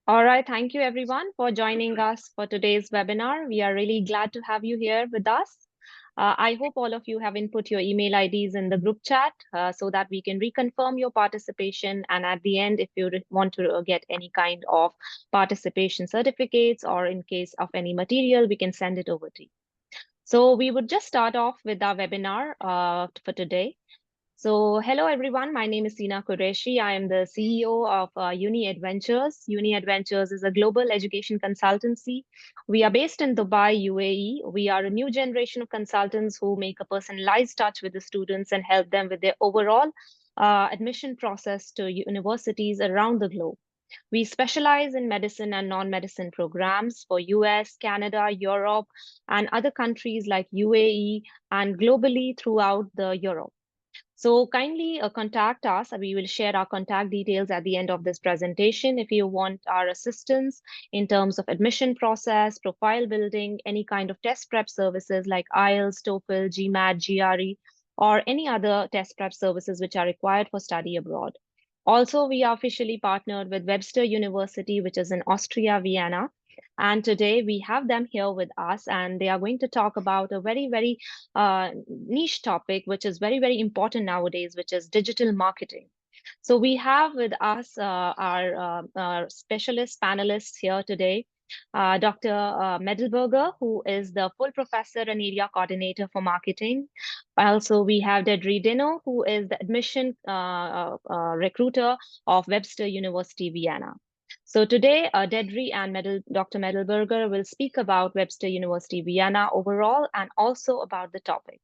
All right, thank you everyone for joining us for today's webinar. We are really glad to have you here with us. I hope all of you have input your email IDs in the group chat so that we can reconfirm your participation. And at the end, if you want to get any kind of participation certificates or in case of any material, we can send it over to you. So we would just start off with our webinar for today. So, hello everyone. My name is Sina Qureshi. I am the CEO of UniEd.Ventures. UniEd.Ventures is a global education consultancy. We are based in Dubai, UAE. We are a new generation of consultants who make a personalized touch with the students and help them with their overall admission process to universities around the globe. We specialize in medicine and non-medicine programs for US, Canada, Europe, and other countries like UAE and globally throughout the Europe. So kindly contact us. We will share our contact details at the end of this presentation. If you want our assistance in terms of admission process, profile building, any kind of test prep services like IELTS, TOEFL, GMAT, GRE, or any other test prep services which are required for study abroad. Also, we are officially partnered with Webster University, which is in Austria, Vienna. And today we have them here with us, and they are going to talk about a very niche topic, which is very important nowadays, which is digital marketing. So we have with us our specialist panelists here today, Dr. Madlberger, who is the full professor and area coordinator for marketing. Also, we have Dedri Dino, who is the admission recruiter of Webster University, Vienna. So today, Dedri and Dr. Madlberger will speak about Webster University, Vienna overall and also about the topic.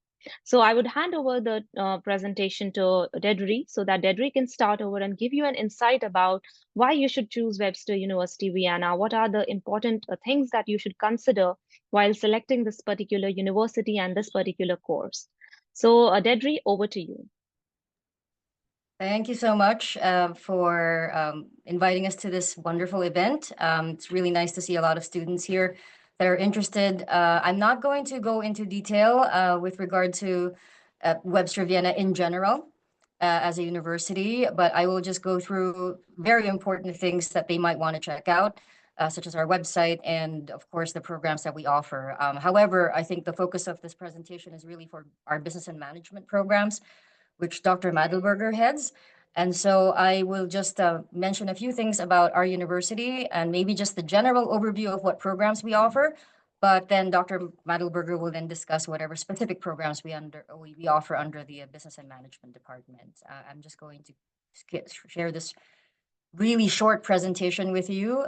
So I would hand over the presentation to Dedri so that Dedri can start over and give you an insight about why you should choose Webster University, Vienna. What are the important things that you should consider while selecting this particular university and this particular course? So Dedri, over to you. Thank you so much for inviting us to this wonderful event. It's really nice to see a lot of students here that are interested. I'm not going to go into detail with regard to Webster Vienna in general as a university, but I will just go through very important things that they might want to check out, such as our website and, of course, the programs that we offer. However, I think the focus of this presentation is really for our business and management programs, which Dr. Madlberger heads. And so I will just mention a few things about our university and maybe just the general overview of what programs we offer. But then Dr. Madlberger will then discuss whatever specific programs we offer under the business and management department. I'm just going to share this really short presentation with you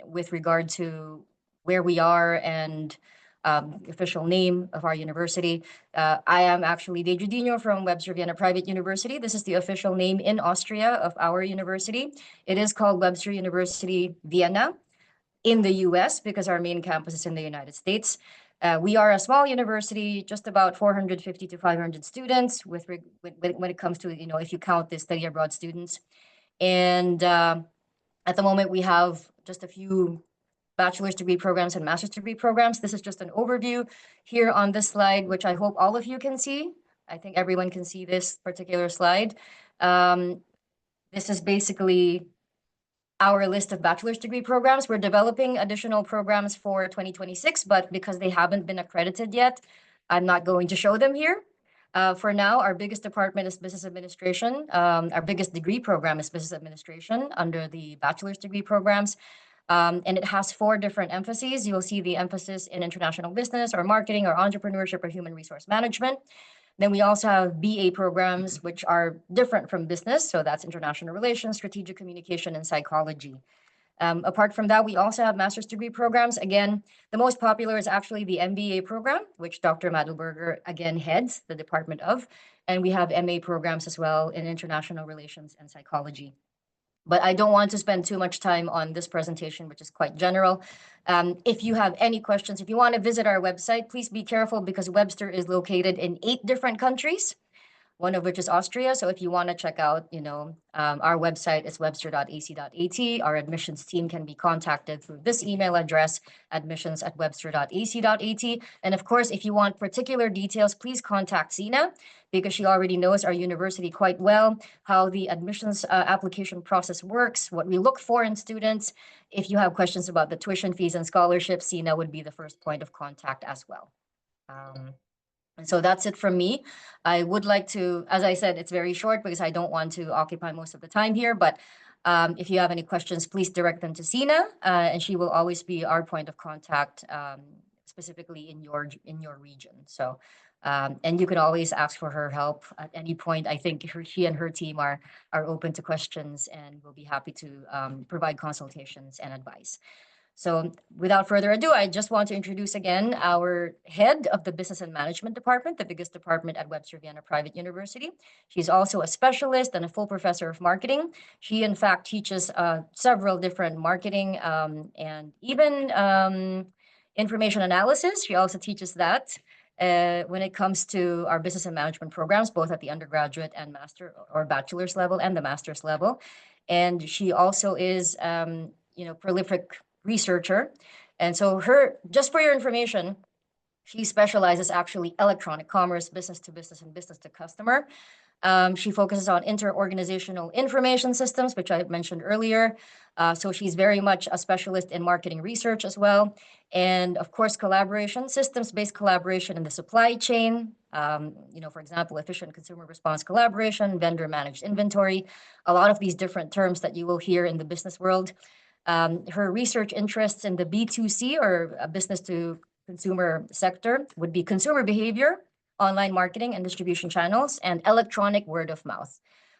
with regard to where we are and official name of our university. I am actually Dedri Dino from Webster Vienna Private University. This is the official name in Austria of our university. It is called Webster University Vienna in the US because our main campus is in the United States. We are a small university, just about 450 to 500 students when it comes to, if you count the study abroad students. And at the moment, we have just a few bachelor's degree programs and master's degree programs. This is just an overview here on this slide, which I hope all of you can see. I think everyone can see this particular slide. This is basically our list of bachelor's degree programs. We're developing additional programs for 2026, but because they haven't been accredited yet, I'm not going to show them here. For now, our biggest department is business administration. Our biggest degree program is business administration under the bachelor's degree programs. And it has 4 different emphases. You'll see the emphasis in international business or marketing or entrepreneurship or human resource management. Then we also have BA programs, which are different from business. So that's international relations, strategic communication, and psychology. Apart from that, we also have master's degree programs. Again, the most popular is actually the MBA program, which Dr. Madlberger again heads the department of. And we have MA programs as well in international relations and psychology. But I don't want to spend too much time on this presentation, which is quite general. If you have any questions, if you want to visit our website, please be careful because Webster is located in 8 different countries. one of which is Austria. So if you want to check out, our website is webster.ac.at. Our admissions team can be contacted through this email address, admissions@webster.ac.at. And of course, if you want particular details, please contact Sina, because she already knows our university quite well, how the admissions application process works, what we look for in students. If you have questions about the tuition fees and scholarships, Sina would be the first point of contact as well. And so that's it from me. I would like to, as I said, it's very short because I don't want to occupy most of the time here, but if you have any questions, please direct them to Sina, and she will always be our point of contact, specifically in your region. So, and you can always ask for her help at any point. I think she and her team are open to questions and will be happy to provide consultations and advice. So without further ado, I just want to introduce again our head of the Business and Management Department, the biggest department at Webster Vienna Private University. She's also a specialist and a full professor of marketing. She, in fact, teaches several different marketing and even information analysis. She also teaches that when it comes to our business and management programs, both at the undergraduate and master or bachelor's level and the master's level. And she also is, prolific researcher. And so just for your information, she specializes actually electronic commerce, business to business and business to customer. She focuses on inter-organizational information systems, which I mentioned earlier. So she's very much a specialist in marketing research as well. And of course, collaboration, systems-based collaboration in the supply chain. For example, efficient consumer response collaboration, vendor managed inventory, a lot of these different terms that you will hear in the business world. Her research interests in the B2C or business to consumer sector would be consumer behavior, online marketing and distribution channels, and electronic word of mouth.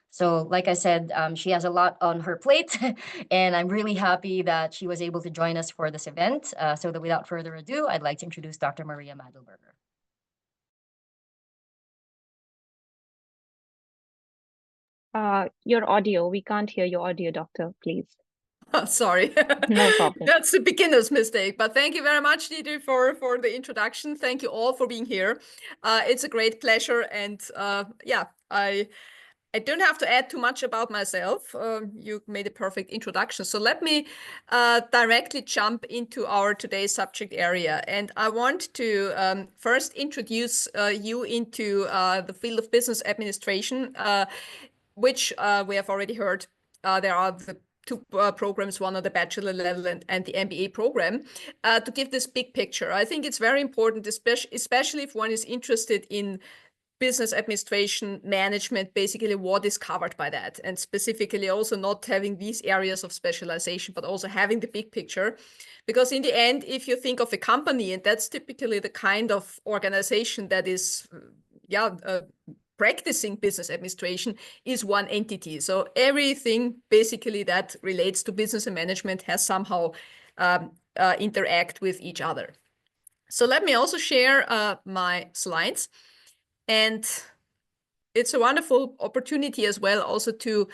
So like I said, she has a lot on her plate, and I'm really happy that she was able to join us for this event. So that without further ado, I'd like to introduce Dr. Maria Madlberger. Your audio, we can't hear your audio, doctor, please. Oh, sorry. No problem. That's a beginner's mistake, but thank you very much, Didi, for the introduction. Thank you all for being here. It's a great pleasure, and I don't have to add too much about myself. You made a perfect introduction. So let me directly jump into our today's subject area. And I want to first introduce you into the field of business administration, which we have already heard. There are the two programs, one on the bachelor level and the MBA program, to give this big picture. I think it's very important, especially if one is interested in business administration management, basically what is covered by that, and specifically also not having these areas of specialization, but also having the big picture. Because in the end, if you think of a company, and that's typically the kind of organization that is practicing business administration, is one entity. So everything basically that relates to business and management has somehow interact with each other. So let me also share my slides. And it's a wonderful opportunity as well also to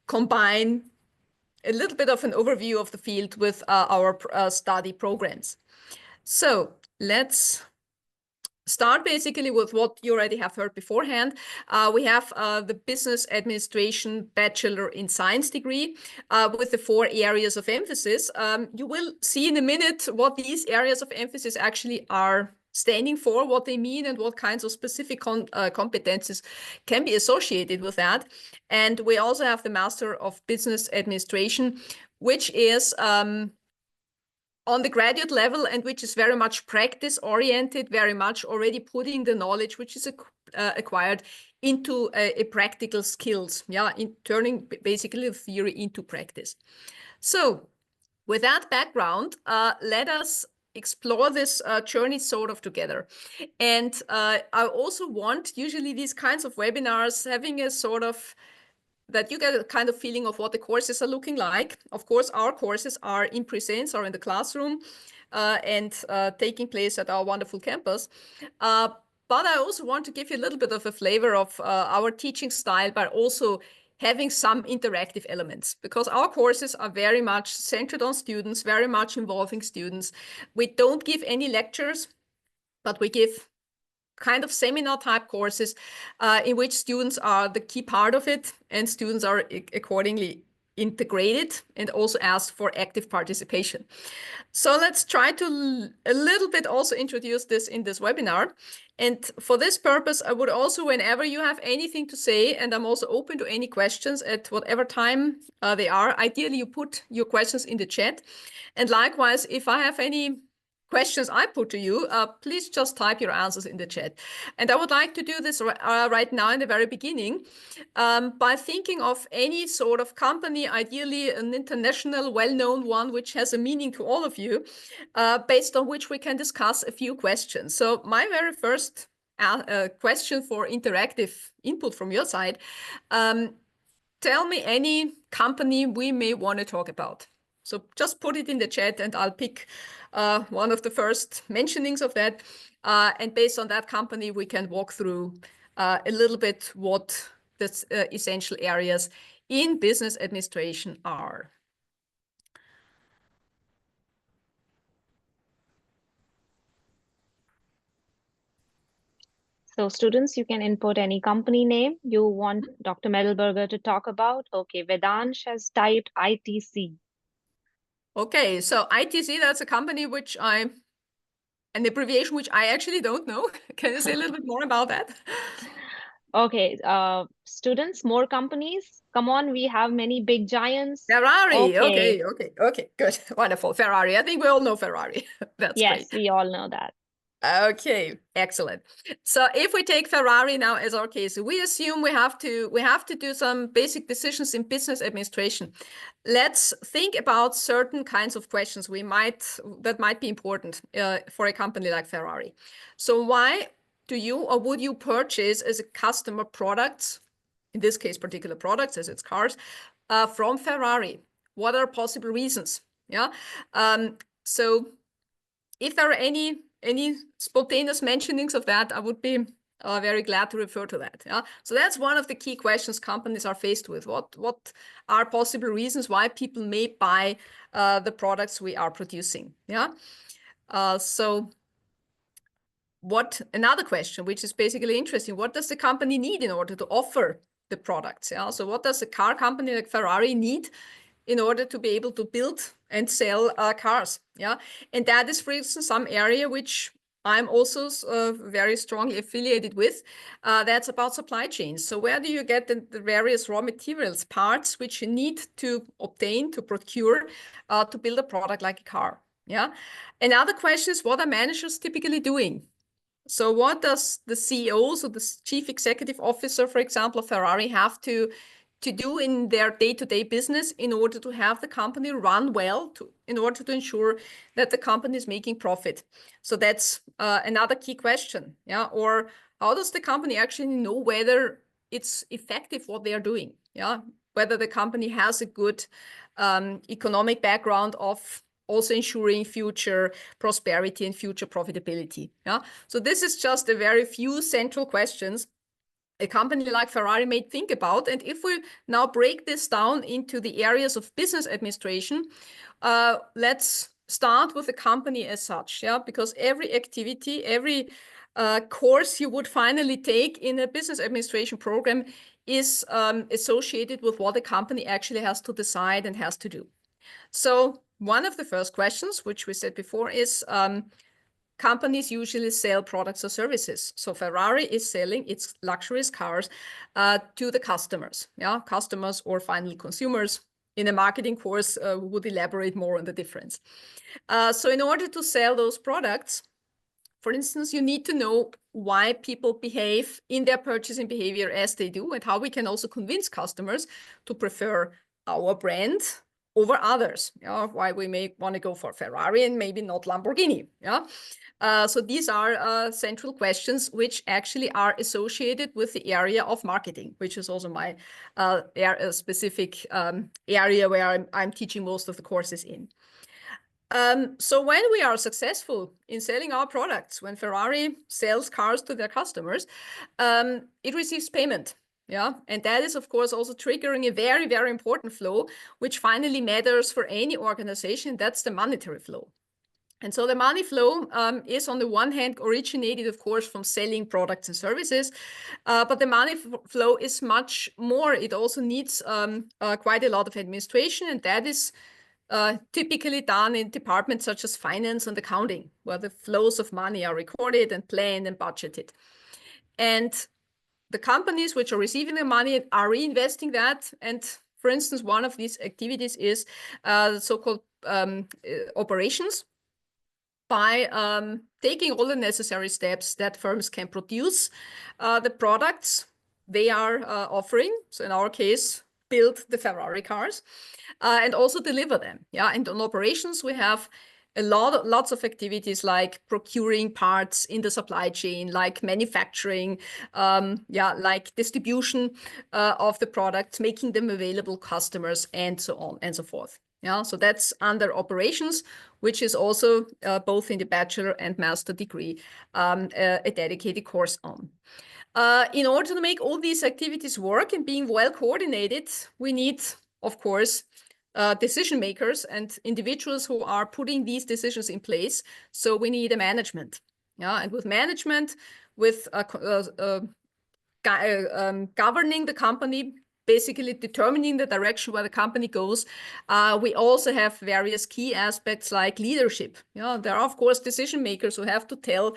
combine a little bit of an overview of the field with our study programs. So let's start basically with what you already have heard beforehand. We have the Business Administration Bachelor in Science degree with the 4 areas of emphasis. You will see in a minute what these areas of emphasis actually are standing for, what they mean, and what kinds of specific competences can be associated with that. And we also have the Master of Business Administration, which is on the graduate level and which is very much practice oriented, very much already putting the knowledge which is acquired into a practical skills, in turning basically the theory into practice. So with that background, let us explore this journey sort of together. And I also want usually these kinds of webinars having a sort of that you get a kind of feeling of what the courses are looking like. Of course, our courses are in presence or in the classroom and taking place at our wonderful campus. But I also want to give you a little bit of a flavor of our teaching style, but also having some interactive elements, because our courses are very much centered on students, very much involving students. We don't give any lectures, but we give kind of seminar type courses in which students are the key part of it, and students are accordingly integrated and also ask for active participation. So let's try to a little bit also introduce this in this webinar. And for this purpose, I would also, whenever you have anything to say, and I'm also open to any questions at whatever time they are, ideally you put your questions in the chat. And likewise, if I have any questions I put to you, please just type your answers in the chat. And I would like to do this right now in the very beginning by thinking of any sort of company, ideally an international, well-known one, which has a meaning to all of you, based on which we can discuss a few questions. So my very first question for interactive input from your side, tell me any company we may want to talk about. So just put it in the chat and I'll pick one of the first mentionings of that. And based on that company, we can walk through a little bit what the essential areas in business administration are. So students, you can input any company name you want Dr. Madlberger to talk about. Okay, Vedansh has typed ITC. Okay, so ITC, that's a company which an abbreviation which I actually don't know. Can you say a little bit more about that? Okay, students, more companies. Come on, we have many big giants. Ferrari, okay, good, wonderful. Ferrari, I think we all know Ferrari. That's yes, great. we all know that. Okay, excellent. So if we take Ferrari now as our case, we assume we have to do some basic decisions in business administration. Let's think about certain kinds of questions that might be important for a company like Ferrari. So why do you or would you purchase as a customer products, in this case particular products as it's cars, from Ferrari? What are possible reasons? Yeah. So if there are any spontaneous mentionings of that, I would be very glad to refer to that. Yeah, so that's one of the key questions companies are faced with. What are possible reasons why people may buy the products we are producing? Yeah. So another question, which is basically interesting, what does the company need in order to offer the products? Yeah. So what does a car company like Ferrari need in order to be able to build and sell cars? Yeah, and that is, for instance, some area which I'm also very strongly affiliated with. That's about supply chains. So where do you get the various raw materials, parts which you need to obtain, to procure, to build a product like a car? Yeah. Another question is, what are managers typically doing? So what does the CEO, so the chief executive officer, for example, of Ferrari, have to do in their day-to-day business in order to have the company run well, in order to ensure that the company is making profit? So that's another key question. Yeah, or how does the company actually know whether it's effective what they are doing? Yeah, whether the company has a good economic background of also ensuring future prosperity and future profitability. Yeah, so this is just a very few central questions a company like Ferrari may think about. And if we now break this down into the areas of business administration, let's start with the company as such, yeah, because every activity, every course you would finally take in a business administration program is associated with what a company actually has to decide and has to do. So one of the first questions, which we said before, is companies usually sell products or services. So Ferrari is selling its luxurious cars to the customers, yeah, customers or final consumers. In a marketing course, we would elaborate more on the difference. So in order to sell those products, for instance, you need to know why people behave in their purchasing behavior as they do, and how we can also convince customers to prefer our brand over others. Yeah, why we may want to go for Ferrari and maybe not Lamborghini. Yeah. So these are central questions which actually are associated with the area of marketing, which is also my specific area where I'm teaching most of the courses in. So when we are successful in selling our products, when Ferrari sells cars to their customers, it receives payment. Yeah, and that is, of course, also triggering a very, very important flow, which finally matters for any organization. That's the monetary flow. And so the money flow is on the one hand originated, of course, from selling products and services, but the money flow is much more. It also needs quite a lot of administration, and that is typically done in departments such as finance and accounting, where the flows of money are recorded and planned and budgeted. And the companies which are receiving the money are reinvesting that. And for instance, one of these activities is the so-called operations, by taking all the necessary steps that firms can produce the products they are offering. So in our case, build the Ferrari cars and also deliver them. Yeah, and on operations, we have lots of activities like procuring parts in the supply chain, like manufacturing, like distribution of the products, making them available to customers, and so on and so forth. Yeah, so that's under operations, which is also both in the bachelor and master degree, a dedicated course on. In order to make all these activities work and being well coordinated, we need, of course, decision makers and individuals who are putting these decisions in place. So we need a management. Yeah, and with management, with governing the company, basically determining the direction where the company goes. We also have various key aspects like leadership. There are, of course, decision makers who have to tell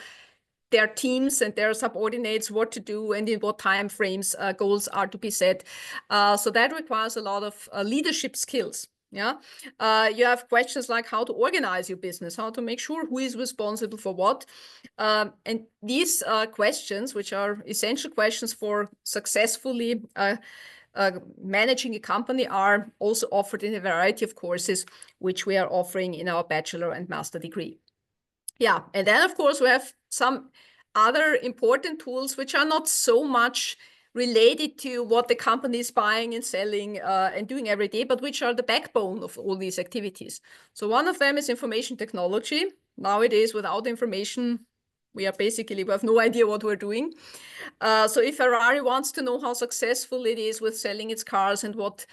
their teams and their subordinates what to do and in what time frames goals are to be set. So that requires a lot of leadership skills. Yeah, you have questions like how to organize your business, how to make sure who is responsible for what. And these questions, which are essential questions for successfully managing a company, are also offered in a variety of courses, which we are offering in our bachelor and master degree. Yeah, and then of course we have some other important tools which are not so much related to what the company is buying and selling and doing every day, but which are the backbone of all these activities. So one of them is information technology. Nowadays, without information, we have no idea what we're doing. So if Ferrari wants to know how successful it is with selling its cars and what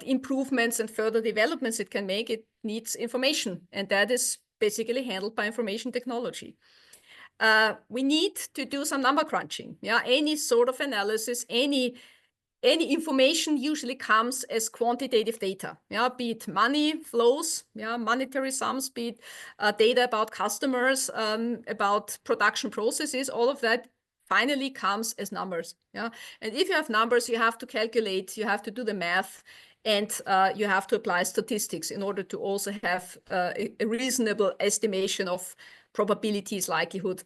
improvements and further developments it can make, it needs information. And that is basically handled by information technology. We need to do some number crunching. Yeah, any sort of analysis, any information usually comes as quantitative data. Yeah, be it money flows, yeah, monetary sums, be it data about customers, about production processes. All of that finally comes as numbers. Yeah, and if you have numbers, you have to calculate, you have to do the math, and you have to apply statistics in order to also have a reasonable estimation of probabilities, likelihood,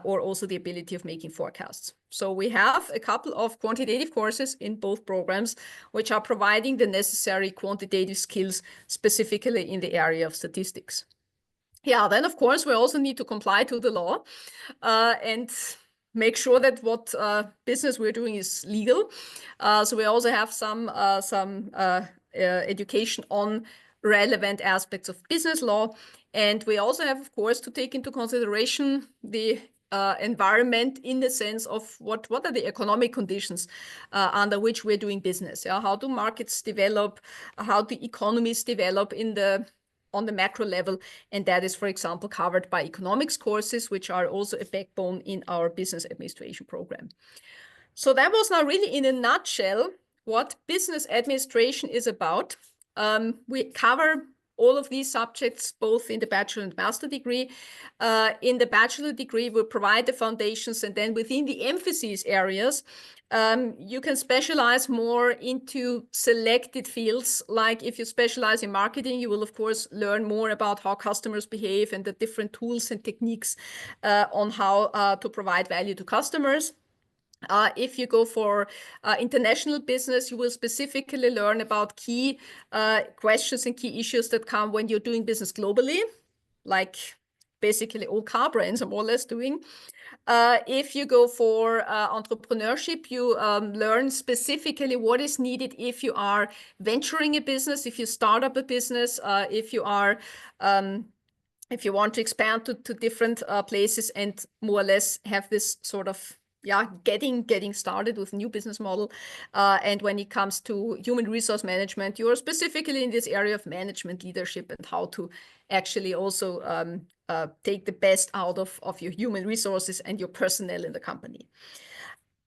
or also the ability of making forecasts. So we have a couple of quantitative courses in both programs, which are providing the necessary quantitative skills, specifically in the area of statistics. Yeah, then of course, we also need to comply to the law and make sure that what business we're doing is legal. So we also have some education on relevant aspects of business law. And we also have, of course, to take into consideration the environment in the sense of what are the economic conditions under which we're doing business. Yeah? How do markets develop? How do economies develop on the macro level? And that is, for example, covered by economics courses, which are also a backbone in our business administration program. So that was now really in a nutshell what business administration is about. We cover all of these subjects, both in the bachelor and master degree. In the bachelor degree, we provide the foundations, and then within the emphasis areas, you can specialize more into selected fields. Like if you specialize in marketing, you will, of course, learn more about how customers behave and the different tools and techniques on how to provide value to customers. If you go for international business, you will specifically learn about key questions and key issues that come when you're doing business globally, like basically all car brands are more or less doing. If you go for entrepreneurship, you learn specifically what is needed if you are venturing a business, if you start up a business, if you want to expand to different places and more or less have this sort of getting started with a new business model. And when it comes to human resource management, you are specifically in this area of management leadership and how to actually also take the best out of your human resources and your personnel in the company.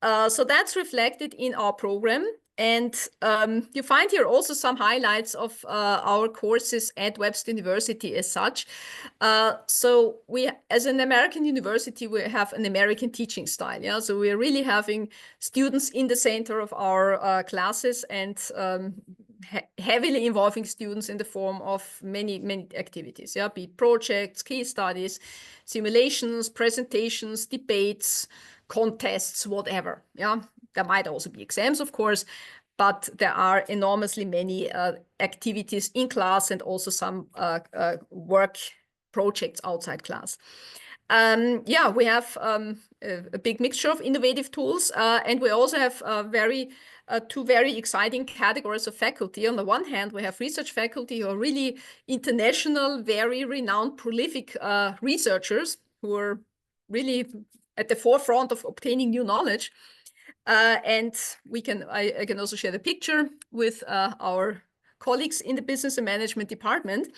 So that's reflected in our program. And you find here also some highlights of our courses at Webster University as such. So we, as an American university, we have an American teaching style. Yeah, so we're really having students in the center of our classes and heavily involving students in the form of many activities. Yeah, be it projects, case studies, simulations, presentations, debates, contests, whatever. Yeah, there might also be exams, of course, but there are enormously many activities in class and also some work projects outside class. Yeah, we have a big mixture of innovative tools, and we also have two very exciting categories of faculty. On the one hand, we have research faculty who are really international, very renowned, prolific researchers who are really at the forefront of obtaining new knowledge. And I can also share the picture with our colleagues in the business and management department.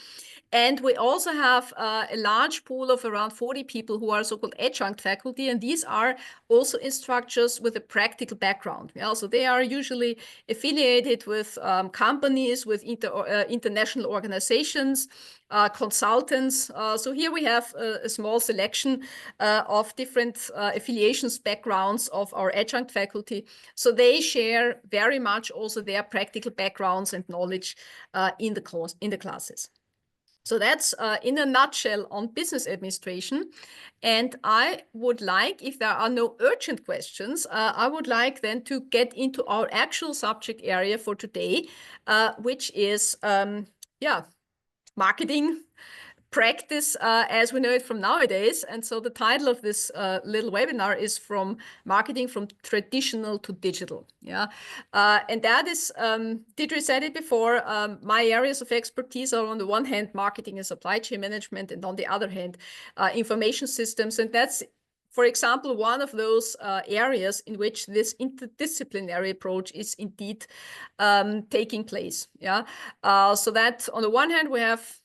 And we also have a large pool of around 40 people who are so-called adjunct faculty. And these are also instructors with a practical background. Yeah, so they are usually affiliated with companies, with international organizations, consultants. So here we have a small selection of different affiliations, backgrounds of our adjunct faculty. So they share very much also their practical backgrounds and knowledge in the classes. So that's in a nutshell on business administration. And I would like, if there are no urgent questions, I would like then to get into our actual subject area for today, which is, marketing practice as we know it from nowadays. And so the title of this little webinar is From Marketing from Traditional to Digital. Yeah, and that is, Deirdre said it before, my areas of expertise are on the one hand, marketing and supply chain management, and on the other hand, information systems. And that's, for example, one of those areas in which this interdisciplinary approach is indeed taking place. Yeah, so that on the one hand, we have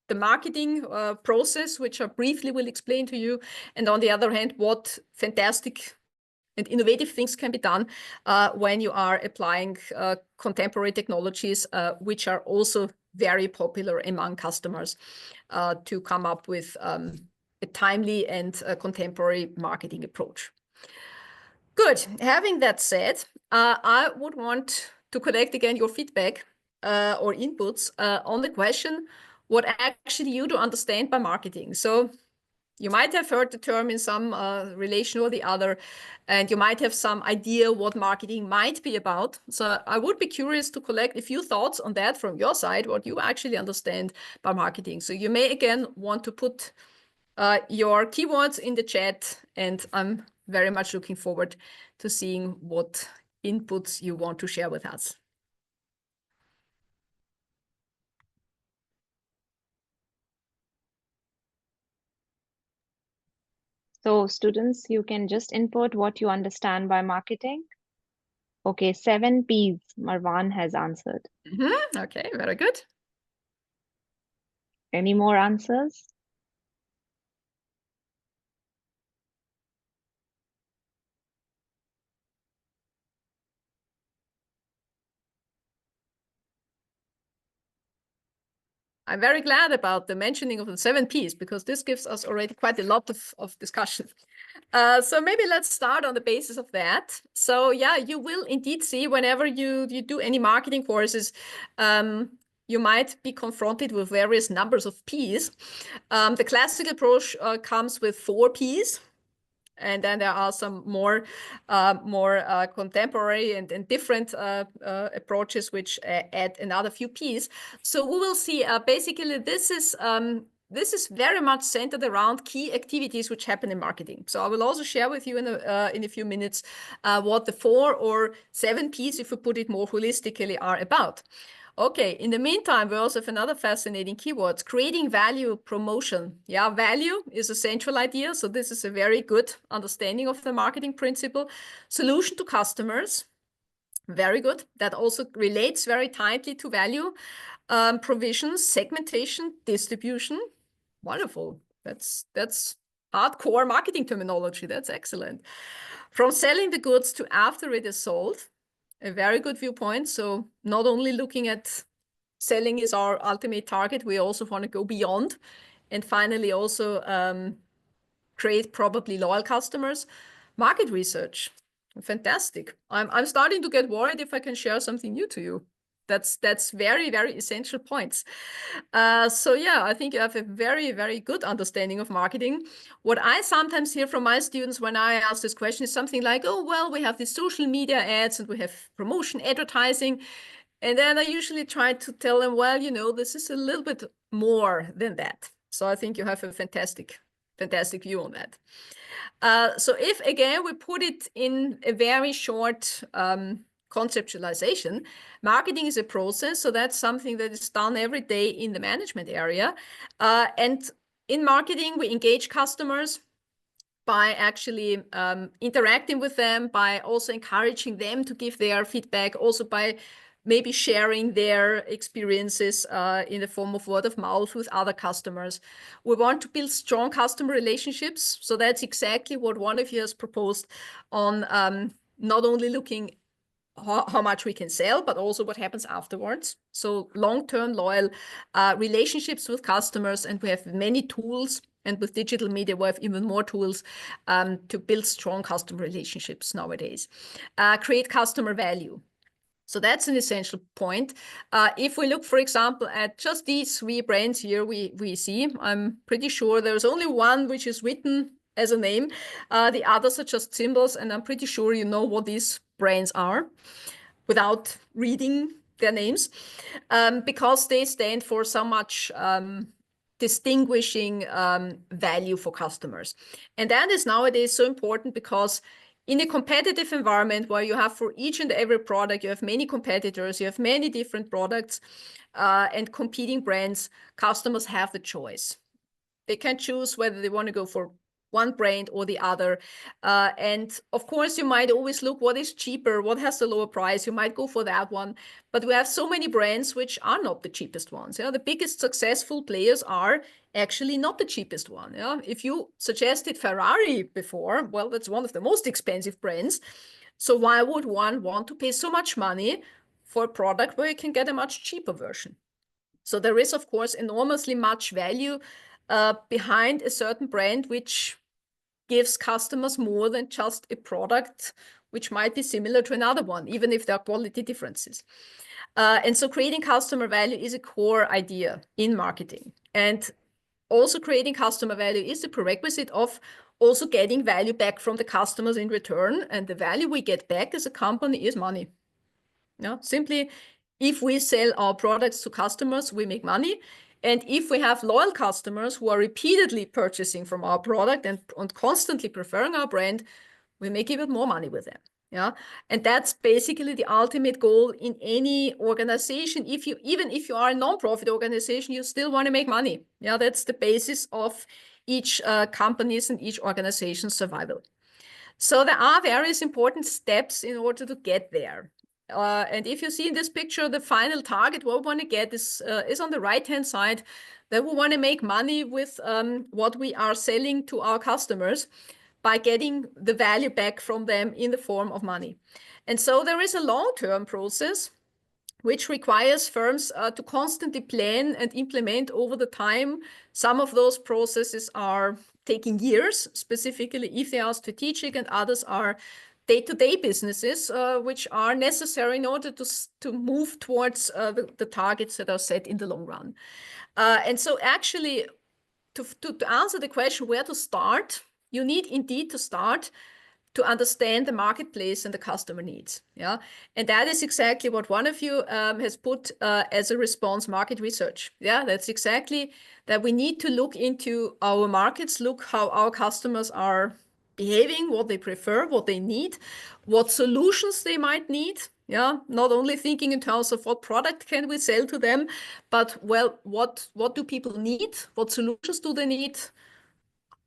the marketing process, which I briefly will explain to you. And on the other hand, what fantastic and innovative things can be done when you are applying contemporary technologies, which are also very popular among customers to come up with a timely and contemporary marketing approach. Good. Having that said, I would want to collect again your feedback or inputs on the question, what actually you do understand by marketing. So you might have heard the term in some relation or the other, and you might have some idea what marketing might be about. So I would be curious to collect a few thoughts on that from your side, what you actually understand by marketing. So you may again want to put your keywords in the chat, and I'm very much looking forward to seeing what inputs you want to share with us. So students, you can just input what you understand by marketing. Okay, 7 Ps, Marwan has answered. Okay, very good. Any more answers? I'm very glad about the mentioning of the 7 Ps, because this gives us already quite a lot of discussion. So maybe let's start on the basis of that. So yeah, you will indeed see whenever you do any marketing courses, you might be confronted with various numbers of Ps. The classical approach comes with 4 Ps. And then there are some more contemporary and different approaches which add another few Ps. So we will see basically this is very much centered around key activities which happen in marketing. So I will also share with you in a few minutes what the 4 or 7 Ps, if we put it more holistically, are about. Okay, in the meantime, we also have another fascinating keyword, creating value promotion. Yeah, value is a central idea. So this is a very good understanding of the marketing principle. Solution to customers, very good. That also relates very tightly to value. Provisions, segmentation, distribution. Wonderful. That's hardcore marketing terminology. That's excellent. From selling the goods to after it is sold, a very good viewpoint. So not only looking at selling is our ultimate target, we also want to go beyond. And finally, also create probably loyal customers. Market research, fantastic. I'm starting to get worried if I can share something new to you. That's very, very essential points. So yeah, I think you have a very, very good understanding of marketing. What I sometimes hear from my students when I ask this question is something like, oh, well, we have these social media ads and we have promotion advertising. And then I usually try to tell them, well, you know, this is a little bit more than that. So I think you have a fantastic view on that. So if, again, we put it in a very short conceptualization, marketing is a process. So that's something that is done every day in the management area. And in marketing, we engage customers by actually interacting with them, by also encouraging them to give their feedback, also by maybe sharing their experiences in the form of word of mouth with other customers. We want to build strong customer relationships. So that's exactly what one of you has proposed on not only looking how much we can sell, but also what happens afterwards. So long-term loyal relationships with customers, and we have many tools. And with digital media, we have even more tools to build strong customer relationships nowadays. Create customer value. So that's an essential point. If we look, for example, at just these 3 brands here we see, I'm pretty sure there's only one which is written as a name. The others are just symbols, and I'm pretty sure you know what these brands are without reading their names, because they stand for so much distinguishing value for customers. And that is nowadays so important because in a competitive environment where you have for each and every product, you have many competitors, you have many different products and competing brands, customers have the choice. They can choose whether they want to go for one brand or the other. And of course, you might always look what is cheaper, what has the lower price. You might go for that one. But we have so many brands which are not the cheapest ones. The biggest successful players are actually not the cheapest one. If you suggested Ferrari before, well, that's one of the most expensive brands. So why would one want to pay so much money for a product where you can get a much cheaper version? So there is, of course, enormously much value behind a certain brand, which gives customers more than just a product which might be similar to another one, even if there are quality differences. And so creating customer value is a core idea in marketing. And also creating customer value is the prerequisite of also getting value back from the customers in return. And the value we get back as a company is money. Simply, if we sell our products to customers, we make money. And if we have loyal customers who are repeatedly purchasing from our product and constantly preferring our brand, we make even more money with them. And that's basically the ultimate goal in any organization. Even if you are a non-profit organization, you still want to make money. That's the basis of each company's and each organization's survival. So there are various important steps in order to get there. And if you see in this picture, the final target, what we want to get is on the right-hand side, that we want to make money with what we are selling to our customers by getting the value back from them in the form of money. And so there is a long-term process which requires firms to constantly plan and implement over the time. Some of those processes are taking years, specifically if they are strategic, and others are day-to-day businesses, which are necessary in order to move towards the targets that are set in the long run. And so actually, to answer the question where to start, you need indeed to start to understand the marketplace and the customer needs. And that is exactly what one of you has put as a response, market research. That's exactly that. We need to look into our markets, look how our customers are behaving, what they prefer, what they need, what solutions they might need. Not only thinking in terms of what product can we sell to them, but well, what do people need? What solutions do they need?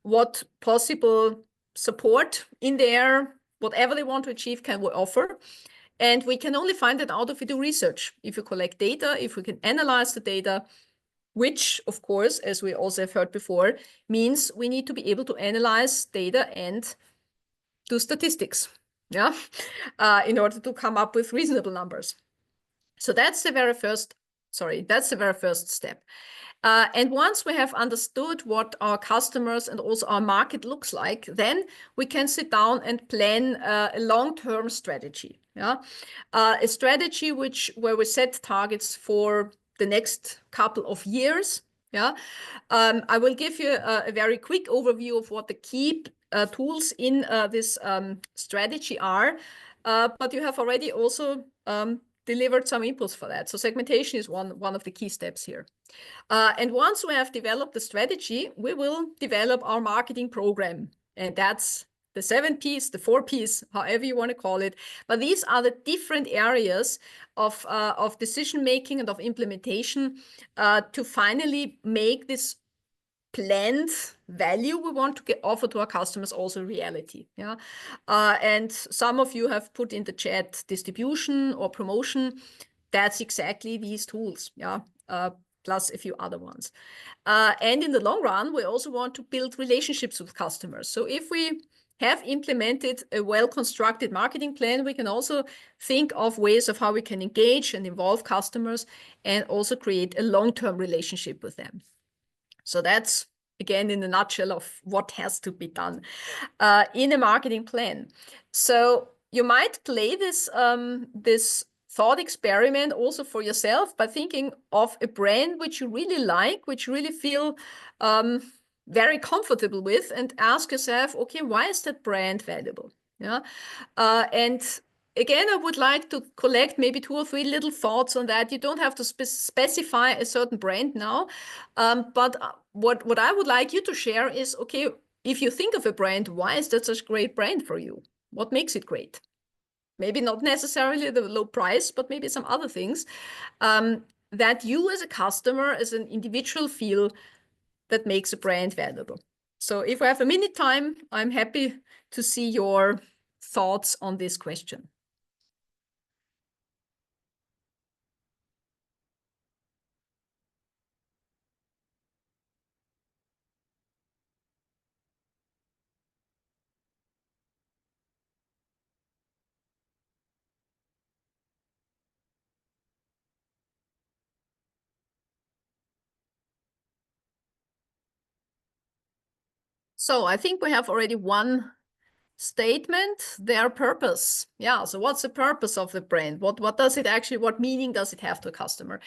What possible support in there, whatever they want to achieve, can we offer? And we can only find that out if we do research. If we collect data, if we can analyze the data, which, of course, as we also have heard before, means we need to be able to analyze data and do statistics, yeah, in order to come up with reasonable numbers. So that's the very first step. And once we have understood what our customers and also our market looks like, then we can sit down and plan a long-term strategy. Yeah, a strategy where we set targets for the next couple of years. Yeah, I will give you a very quick overview of what the key tools in this strategy are, but you have already also delivered some inputs for that. So segmentation is one of the key steps here. And once we have developed the strategy, we will develop our marketing program. And that's the 7 Ps, the 4 Ps, however you want to call it. But these are the different areas of decision-making and of implementation to finally make this planned value we want to offer to our customers also reality. Yeah, and some of you have put in the chat distribution or promotion. That's exactly these tools. Yeah, plus a few other ones. And in the long run, we also want to build relationships with customers. So if we have implemented a well-constructed marketing plan, we can also think of ways of how we can engage and involve customers and also create a long-term relationship with them. So that's, again, in a nutshell of what has to be done in a marketing plan. So you might play this, this thought experiment also for yourself by thinking of a brand which you really like, which you really feel very comfortable with, and ask yourself, okay, why is that brand valuable? Yeah, and again, I would like to collect maybe 2 or 3 little thoughts on that. You don't have to specify a certain brand now, but what I would like you to share is, okay, if you think of a brand, why is that such a great brand for you? What makes it great? Maybe not necessarily the low price, but maybe some other things that you as a customer, as an individual feel that makes a brand valuable. So if I have a minute time, I'm happy to see your thoughts on this question. So I think we have already one statement, their purpose. Yeah, so what's the purpose of the brand? What does it actually, what meaning does it have to a customer?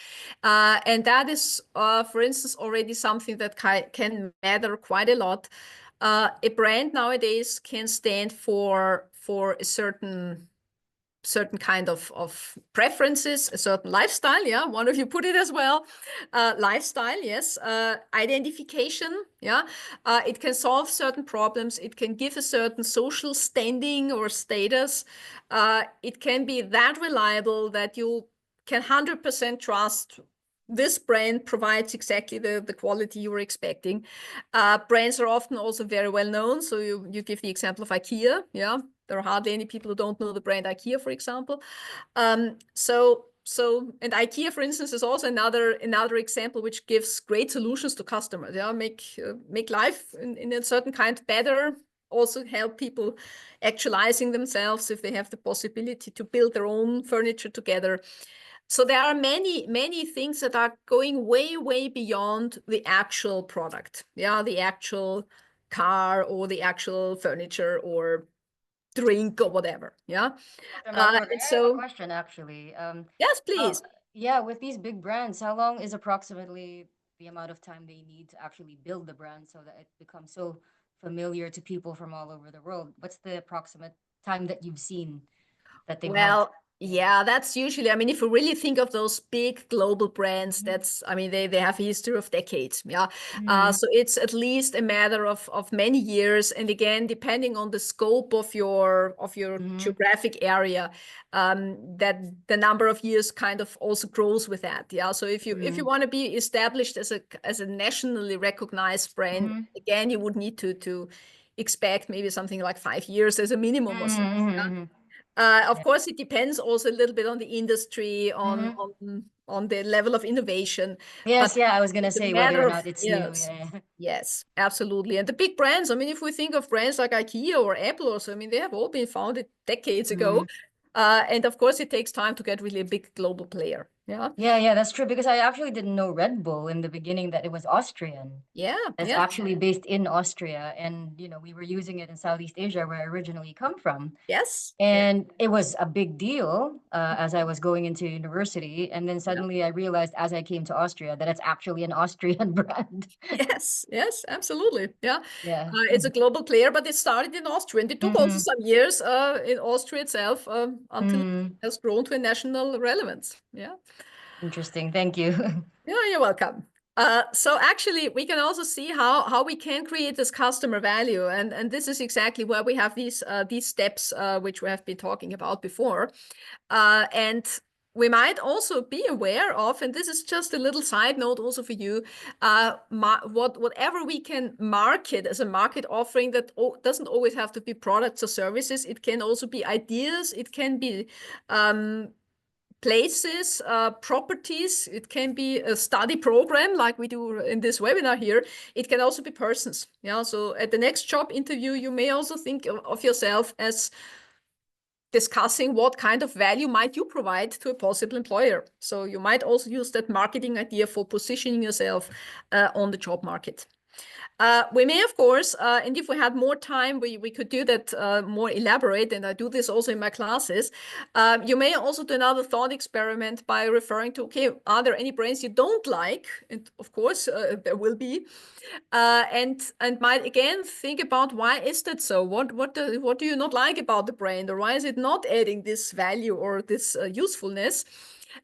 And that is, for instance, already something that can matter quite a lot. A brand nowadays can stand for a certain kind of preferences, a certain lifestyle. Yeah, one of you put it as well. Lifestyle, yes. Identification. Yeah, it can solve certain problems. It can give a certain social standing or status. It can be that reliable that you can 100% trust this brand provides exactly the quality you were expecting. Brands are often also very well known. So you give the example of IKEA. Yeah, there are hardly any people who don't know the brand IKEA, for example. And IKEA, for instance, is also another example which gives great solutions to customers. Yeah, make life in a certain kind better. Also help people actualizing themselves if they have the possibility to build their own furniture together. So there are many things that are going way beyond the actual product. Yeah, the actual car or the actual furniture or drink or whatever. Yeah. Madlberger, And I have a so, question actually. yes, please. Yeah, with these big brands, how long is approximately the amount of time they need to actually build the brand so that it becomes so familiar to people from all over the world? What's the approximate time that you've seen that they've had? Well, yeah, that's usually, I mean, if you really think of those big global brands, that's, I mean, they have a history of decades. Yeah. So it's at least a matter of many years. And again, depending on the scope of your geographic area, that the number of years kind of also grows with that. Yeah. So if you want to be established as a nationally recognized brand, again, you would need to expect maybe something like 5 years as a minimum or so. Of course, it depends also a little bit on the industry, on on the level of innovation. Yes, But yeah, I was gonna it's a say whether matter or of, not it's new. yes, Yeah. yes, absolutely. And the big brands, I mean, if we think of brands like IKEA or Apple or so, I mean, they have all been founded decades ago. And of course, it takes time to get really a big global player. Yeah. Yeah, that's true because I actually didn't know Red Bull in the beginning that it was Austrian. Yeah. It's Yeah. actually based in Austria, and we were using it in Southeast Asia where I originally come from. Yes. And it was a big deal as I was going into university. And then suddenly I realized as I came to Austria that it's actually an Austrian brand. Yes, yes, absolutely. Yeah. Yeah. It's a global player, but it started in Austria. And it took also some years in Austria itself until it has grown to a national relevance. Yeah. Interesting. Thank you. Yeah, you're welcome. So actually, we can also see how we can create this customer value, and this is exactly where we have these steps which we have been talking about before, and we might also be aware of, and this is just a little side note also for you, whatever we can market as a market offering that doesn't always have to be products or services. It can also be ideas. It can be places, properties. It can be a study program like we do in this webinar here. It can also be persons. Yeah. So at the next job interview, you may also think of yourself as discussing what kind of value might you provide to a possible employer. So you might also use that marketing idea for positioning yourself on the job market. We may, of course, and if we had more time, we could do that more elaborate, and I do this also in my classes. You may also do another thought experiment by referring to, okay, are there any brands you don't like? And of course, there will be. And might again think about why is that so? What do you not like about the brand, or why is it not adding this value or this usefulness?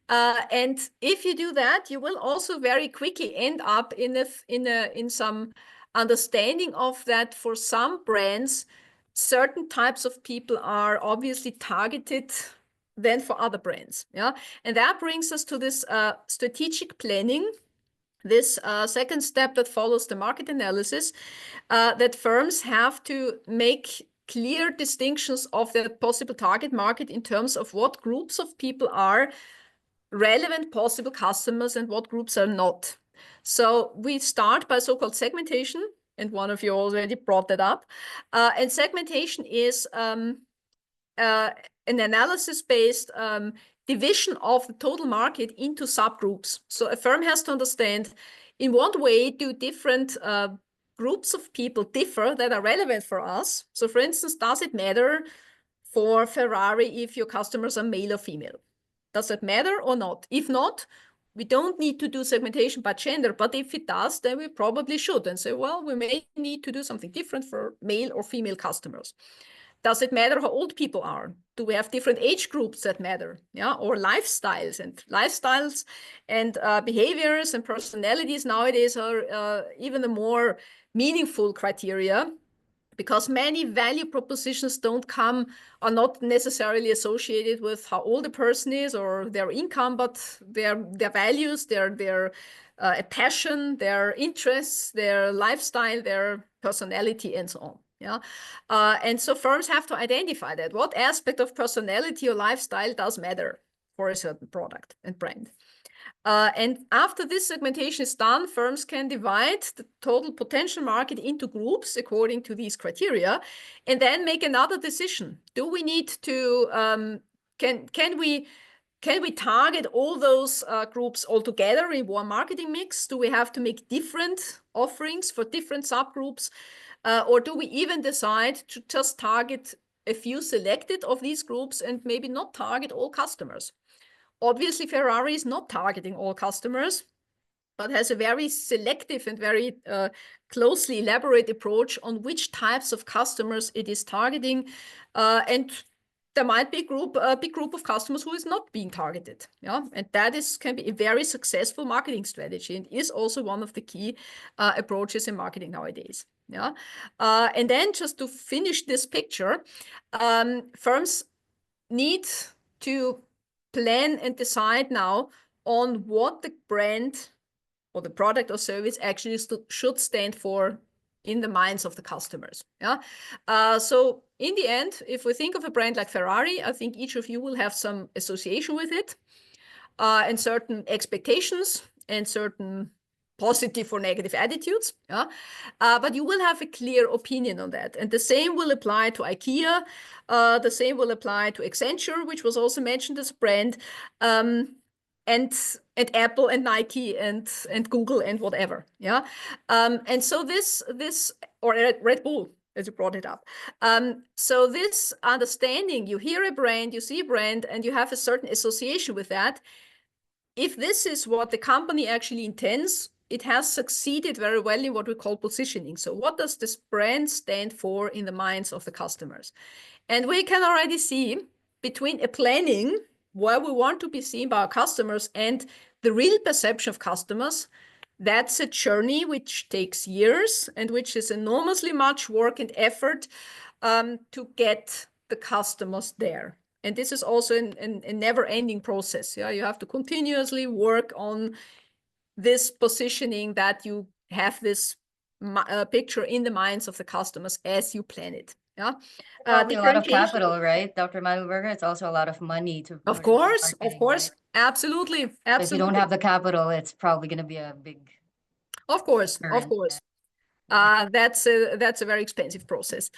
And if you do that, you will also very quickly end up in some understanding of that. For some brands, certain types of people are obviously targeted than for other brands. Yeah, and that brings us to this strategic planning. This second step that follows the market analysis, that firms have to make clear distinctions of their possible target market in terms of what groups of people are relevant possible customers and what groups are not. So we start by so-called segmentation, and one of you already brought that up. And segmentation is an analysis-based division of the total market into subgroups. So a firm has to understand in what way do different groups of people differ that are relevant for us. So for instance, does it matter for Ferrari if your customers are male or female? Does that matter or not? If not, we don't need to do segmentation by gender, but if it does, then we probably should and say, well, we may need to do something different for male or female customers. Does it matter how old people are? Do we have different age groups that matter? Yeah, or lifestyles and behaviors and personalities nowadays are even a more meaningful criteria, because many value propositions are not necessarily associated with how old a person is or their income, but their values, their passion, their interests, their lifestyle, their personality, and so on. Yeah, and so firms have to identify that what aspect of personality or lifestyle does matter for a certain product and brand. And after this segmentation is done, firms can divide the total potential market into groups according to these criteria, and then make another decision. Do we need to, can we target all those groups all together in one marketing mix? Do we have to make different offerings for different subgroups? Or do we even decide to just target a few selected of these groups and maybe not target all customers? Obviously, Ferrari is not targeting all customers, but has a very selective and very closely elaborate approach on which types of customers it is targeting. And there might be a big group of customers who is not being targeted. Yeah, and that can be a very successful marketing strategy, and is also one of the key approaches in marketing nowadays. Yeah, and then just to finish this picture, firms need to plan and decide now on what the brand or the product or service actually should stand for in the minds of the customers. Yeah. So in the end, if we think of a brand like Ferrari, I think each of you will have some association with it. and certain expectations and certain positive or negative attitudes. Yeah? But you will have a clear opinion on that. And the same will apply to IKEA. The same will apply to Accenture, which was also mentioned as a brand, and Apple and Nike and Google and whatever. Yeah. And so this or Red Bull, as you brought it up. So this understanding, you hear a brand, you see a brand, and you have a certain association with that. If this is what the company actually intends, it has succeeded very well in what we call positioning. So what does this brand stand for in the minds of the customers? And we can already see between a planning where we want to be seen by our customers and the real perception of customers, that's a journey which takes years and which is enormously much work and effort to get the customers there. And this is also a never-ending process. Yeah, you have to continuously work on this positioning that you have this picture in the minds of the customers as you plan it. Yeah, Probably a lot of capital, right, Dr. Madlberger? It's also a lot of money to. Of course, right? Absolutely. If you don't have the capital, it's probably going to be a big. Of course. That's a very expensive process.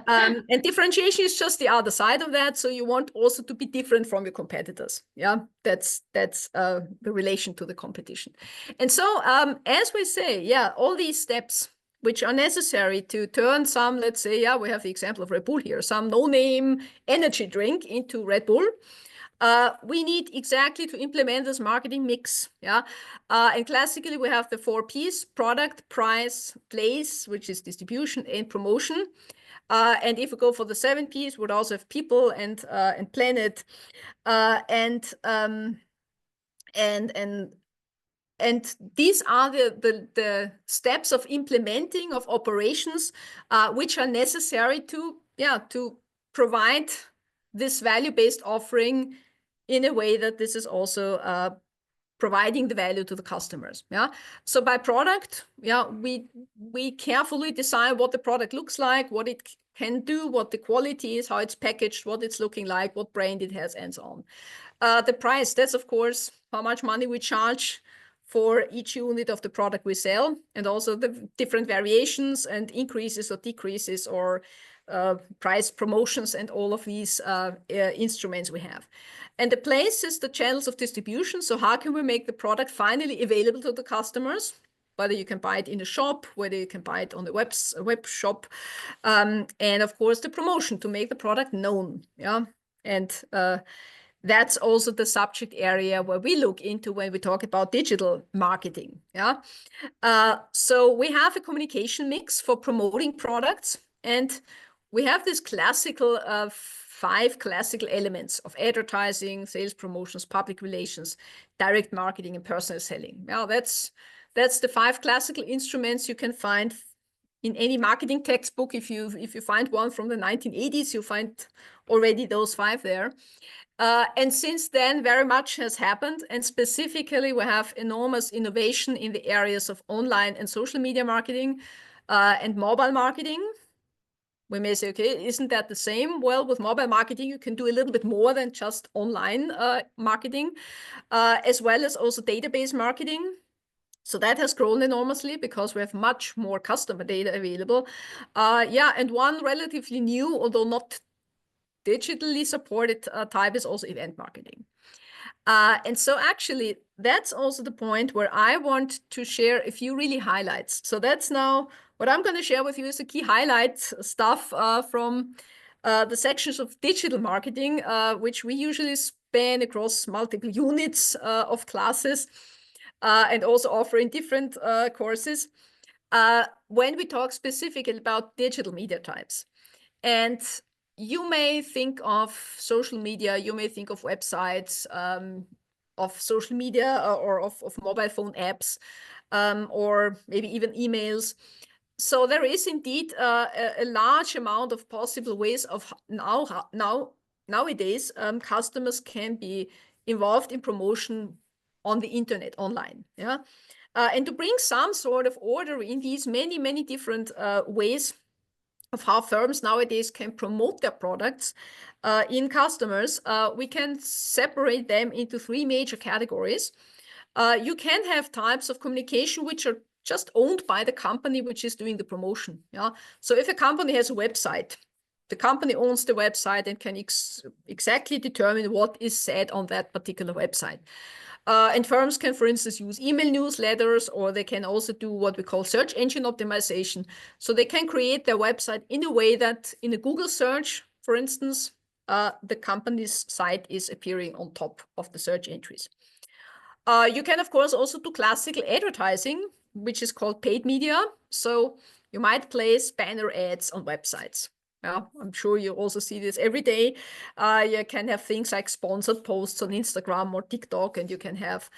And differentiation is just the other side of that. So you want also to be different from your competitors. Yeah, that's the relation to the competition. And so as we say, yeah, all these steps which are necessary to turn some, let's say, yeah, we have the example of Red Bull here, some no-name energy drink into Red Bull. We need exactly to implement this marketing mix. Yeah. And classically, we have the 4 Ps: product, price, place, which is distribution, and promotion. And if we go for the 7 Ps, we would also have people and planet, and these are the steps of implementing of operations, which are necessary to provide this value-based offering in a way that this is also providing the value to the customers. Yeah. So by product, yeah, we carefully decide what the product looks like, what it can do, what the quality is, how it's packaged, what it's looking like, what brand it has, and so on. The price, that's of course how much money we charge for each unit of the product we sell, and also the different variations and increases or decreases or price promotions and all of these instruments we have. And the place is the channels of distribution. So how can we make the product finally available to the customers? Whether you can buy it in a shop, whether you can buy it on the web shop, and of course the promotion to make the product known. Yeah, and that's also the subject area where we look into when we talk about digital marketing. Yeah, so we have a communication mix for promoting products, and we have this classical 5 classical elements of advertising, sales promotions, public relations, direct marketing, and personal selling. Now that's the 5 classical instruments you can find in any marketing textbook. If you find one from the 1980s, you find already those 5 there. And since then, very much has happened. And specifically, we have enormous innovation in the areas of online and social media marketing and mobile marketing. We may say, okay, isn't that the same? Well, with mobile marketing, you can do a little bit more than just online marketing, as well as also database marketing. So that has grown enormously because we have much more customer data available. Yeah, and one relatively new, although not digitally supported type is also event marketing. And so actually, that's also the point where I want to share a few really highlights. So that's now what I'm going to share with you is the key highlights stuff from the sections of digital marketing, which we usually span across multiple units of classes and also offer in different courses when we talk specifically about digital media types. And you may think of social media, you may think of websites, of social media or of mobile phone apps, or maybe even emails. So there is indeed a large amount of possible ways of nowadays customers can be involved in promotion on the internet, online. Yeah, and to bring some sort of order in these many different ways, of how firms nowadays can promote their products in customers, we can separate them into three major categories. You can have types of communication which are just owned by the company which is doing the promotion. Yeah. So if a company has a website, the company owns the website and can exactly determine what is said on that particular website. And firms can, for instance, use email newsletters, or they can also do what we call search engine optimization. So they can create their website in a way that in a Google search, for instance, the company's site is appearing on top of the search entries. You can, of course, also do classical advertising, which is called paid media. So you might place banner ads on websites. Yeah, I'm sure you also see this every day. You can have things like sponsored posts on Instagram or TikTok, and you can have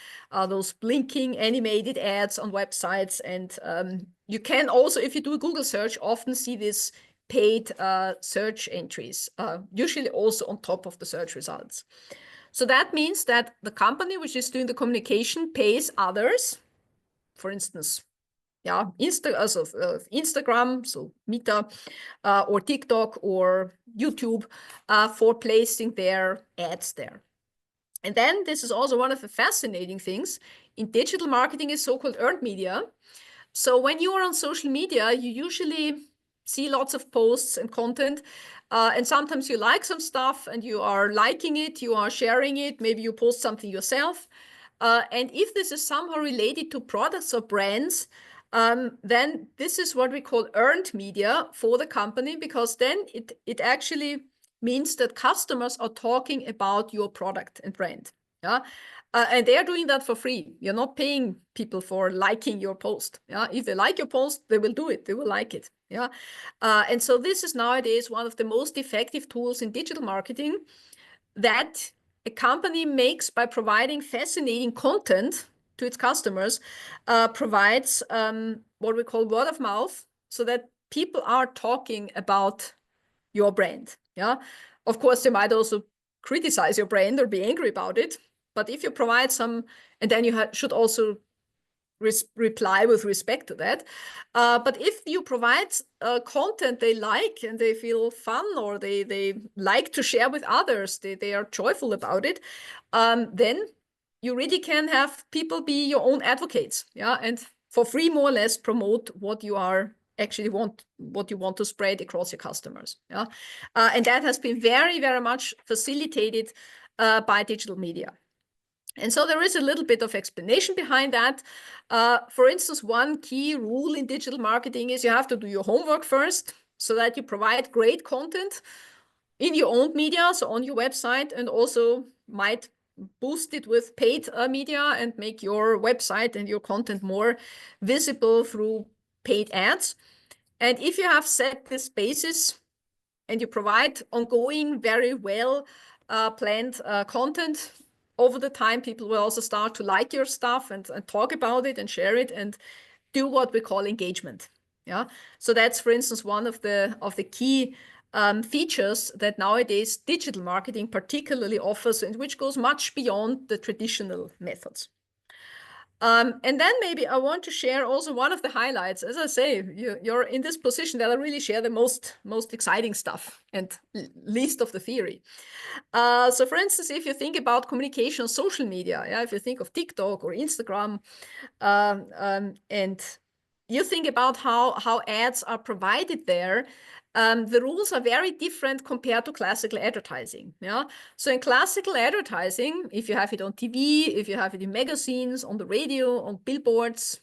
those blinking animated ads on websites. And you can also, if you do a Google search, often see this paid search entries, usually also on top of the search results. So that means that the company which is doing the communication pays others, for instance, yeah, Instagram, so Meta, or TikTok or YouTube, for placing their ads there. And then this is also one of the fascinating things in digital marketing is so-called earned media. So when you are on social media, you usually see lots of posts and content, and sometimes you like some stuff and you are liking it, you are sharing it, maybe you post something yourself. And if this is somehow related to products or brands, then this is what we call earned media for the company, because then it actually means that customers are talking about your product and brand. Yeah. And they are doing that for free. You're not paying people for liking your post. Yeah. If they like your post, they will do it. They will like it. Yeah. And so this is nowadays one of the most effective tools in digital marketing that a company makes by providing fascinating content to its customers, provides what we call word of mouth, so that people are talking about your brand. Yeah. Of course, they might also criticize your brand or be angry about it. But if you provide some, and then you should also reply with respect to that. But if you provide content they like and they feel fun, or they like to share with others, they are joyful about it, then you really can have people be your own advocates. Yeah. And for free, more or less, promote what you are actually what you want to spread across your customers. Yeah. And that has been very, very much facilitated by digital media. And so there is a little bit of explanation behind that. For instance, one key rule in digital marketing is you have to do your homework first, so that you provide great content in your own media, so on your website, and also might boost it with paid media and make your website and your content more visible through paid ads. And if you have set this basis and you provide ongoing, very well planned content, over the time, people will also start to like your stuff and talk about it and share it and do what we call engagement. Yeah. So that's, for instance, one of the key features that nowadays digital marketing particularly offers, and which goes much beyond the traditional methods. And then maybe I want to share also one of the highlights. As I say, you're in this position that I really share the most exciting stuff and least of the theory. So for instance, if you think about communication on social media, yeah, if you think of TikTok or Instagram, and you think about how ads are provided there, the rules are very different compared to classical advertising. Yeah. So in classical advertising, if you have it on TV, if you have it in magazines, on the radio, on billboards,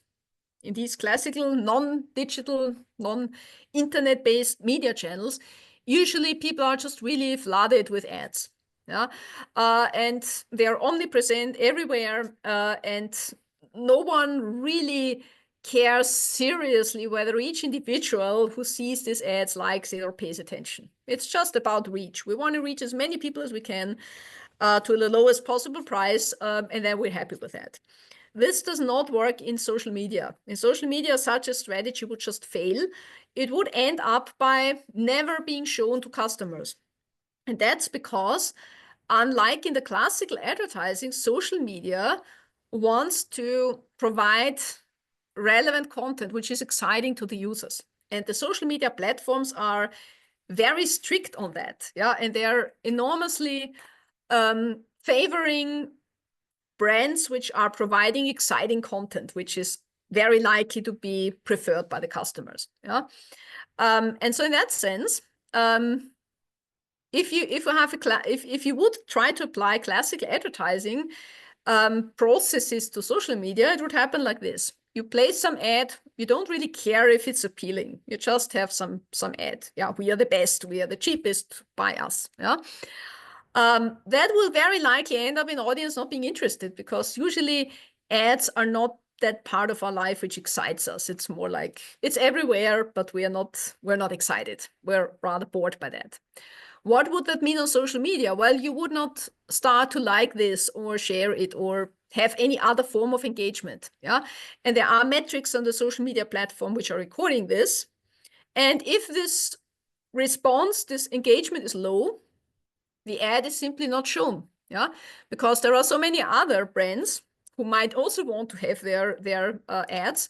in these classical non-digital, non-internet-based media channels, usually people are just really flooded with ads. Yeah. And they're omnipresent everywhere, and no one really cares seriously whether each individual who sees these ads likes it or pays attention. It's just about reach. We want to reach as many people as we can to the lowest possible price, and then we're happy with that. This does not work in social media. In social media, such a strategy would just fail. It would end up by never being shown to customers. And that's because, unlike in the classical advertising, social media wants to provide relevant content, which is exciting to the users. And the social media platforms are very strict on that. Yeah, and they are enormously favoring brands which are providing exciting content, which is very likely to be preferred by the customers. Yeah, and so in that sense, if you would try to apply classical advertising processes to social media, it would happen like this. You place some ad, you don't really care if it's appealing. You just have some ad. Yeah, we are the best, we are the cheapest, buy us. Yeah. That will very likely end up in audience not being interested, because usually ads are not that part of our life which excites us. It's more like it's everywhere, but we're not excited. We're rather bored by that. What would that mean on social media? Well, you would not start to like this or share it or have any other form of engagement. Yeah. And there are metrics on the social media platform which are recording this. And if this response, this engagement is low, the ad is simply not shown. Yeah. Because there are so many other brands who might also want to have their ads,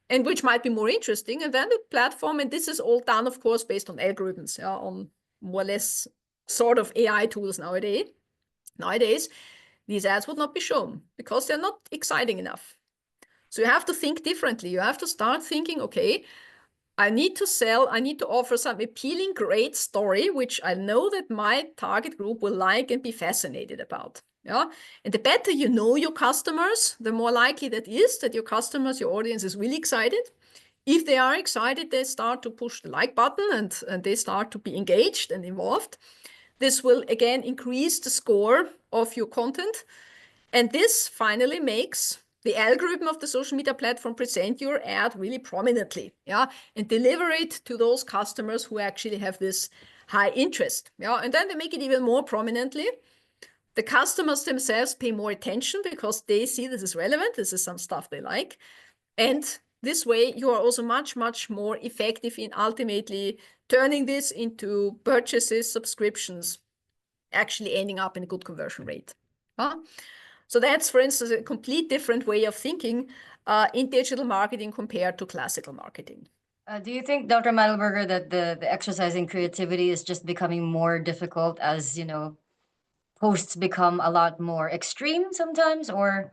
and which might be more interesting. And then the platform, and this is all done, of course, based on algorithms, yeah, on more or less sort of AI tools nowadays, these ads would not be shown because they're not exciting enough. So you have to think differently. You have to start thinking, okay, I need to offer some appealing, great story, which I know that my target group will like and be fascinated about. Yeah. And the better you know your customers, the more likely that is that your customers, your audience is really excited. If they are excited, they start to push the like button and they start to be engaged and involved. This will again increase the score of your content. And this finally makes the algorithm of the social media platform present your ad really prominently, yeah, and deliver it to those customers who actually have this high interest. Yeah, and then they make it even more prominently. The customers themselves pay more attention because they see this is relevant. This is some stuff they like. And this way, you are also much, much more effective in ultimately turning this into purchases, subscriptions, actually ending up in a good conversion rate. So that's, for instance, a complete different way of thinking in digital marketing compared to classical marketing. Do you think, Dr. Madlberger, that the exercise in creativity is just becoming more difficult as, posts become a lot more extreme sometimes, or?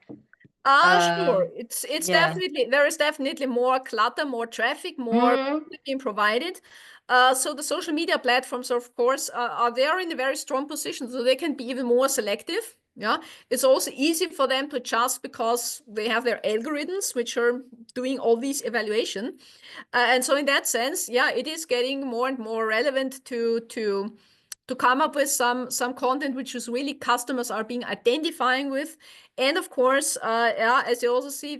Sure. It's yeah. definitely, there is definitely more clutter, more traffic, more being provided. So the social media platforms, of course, are there in a very strong position, so they can be even more selective. Yeah, it's also easy for them to adjust because they have their algorithms which are doing all these evaluation, and so in that sense, yeah, it is getting more and more relevant to come up with some content which is really customers are being identifying with. And of course, yeah, as you also see,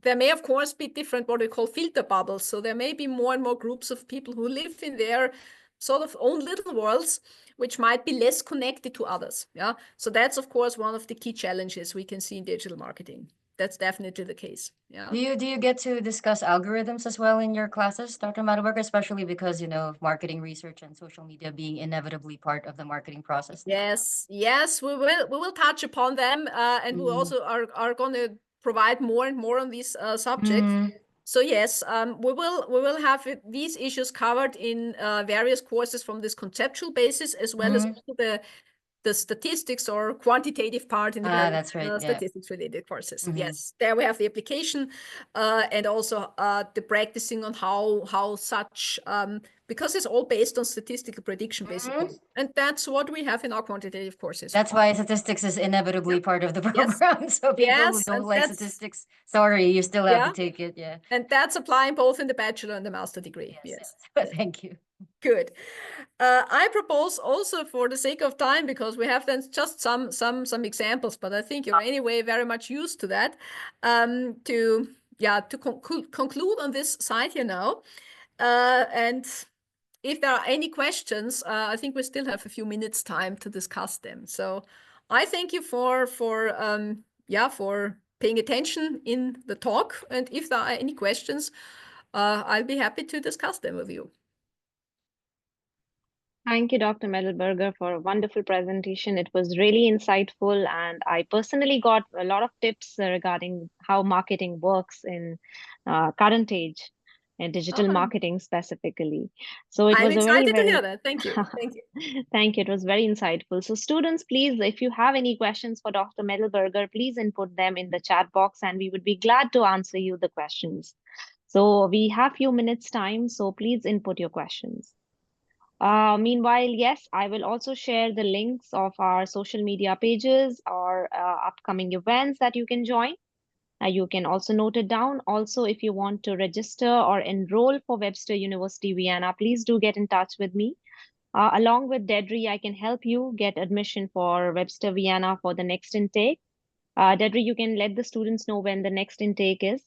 there may of course be different what we call filter bubbles. So there may be more and more groups of people who live in their sort of own little worlds, which might be less connected to others. Yeah. So that's of course one of the key challenges we can see in digital marketing. That's definitely the case. Yeah. Do you get to discuss algorithms as well in your classes, Dr. Madlberger, especially because, marketing research and social media being inevitably part of the marketing process? Yes, we will touch upon them, and we also are going to provide more and more on these subjects. So yes, we will have these issues covered in various courses from this conceptual basis, as well as the statistics or quantitative part in the various that's right. statistics related courses. Yes, there we have the application and also the practicing on how such, because it's all based on statistical prediction basically. And that's what we have in our quantitative courses. That's why statistics is inevitably part of the program. So people who don't like statistics, sorry, you still have to take it. Yeah. And that's applying both in the bachelor and the master degree. Yes. Thank you. Good. I propose also, for the sake of time, because we have then just some examples, but I think you're anyway very much used to that, to conclude on this side here now. And if there are any questions, I think we still have a few minutes time to discuss them. So I thank you for paying attention in the talk. And if there are any questions, I'll be happy to discuss them with you. Thank you, Dr. Madlberger, for a wonderful presentation. It was really insightful, and I personally got a lot of tips regarding how marketing works in current age. and digital Oh, marketing specifically. So it I'm was a very, excited to hear very, that. Thank you. Thank you. thank you. It was very insightful. So students, please, if you have any questions for Dr. Madlberger, please input them in the chat box and we would be glad to answer you the questions. So we have few minutes time, so please input your questions. Meanwhile, yes, I will also share the links of our social media pages or upcoming events that you can join. You can also note it down. Also, if you want to register or enroll for Webster University Vienna, please do get in touch with me. Along with Dedri, I can help you get admission for Webster Vienna for the next intake. Dedri, you can let the students know when the next intake is.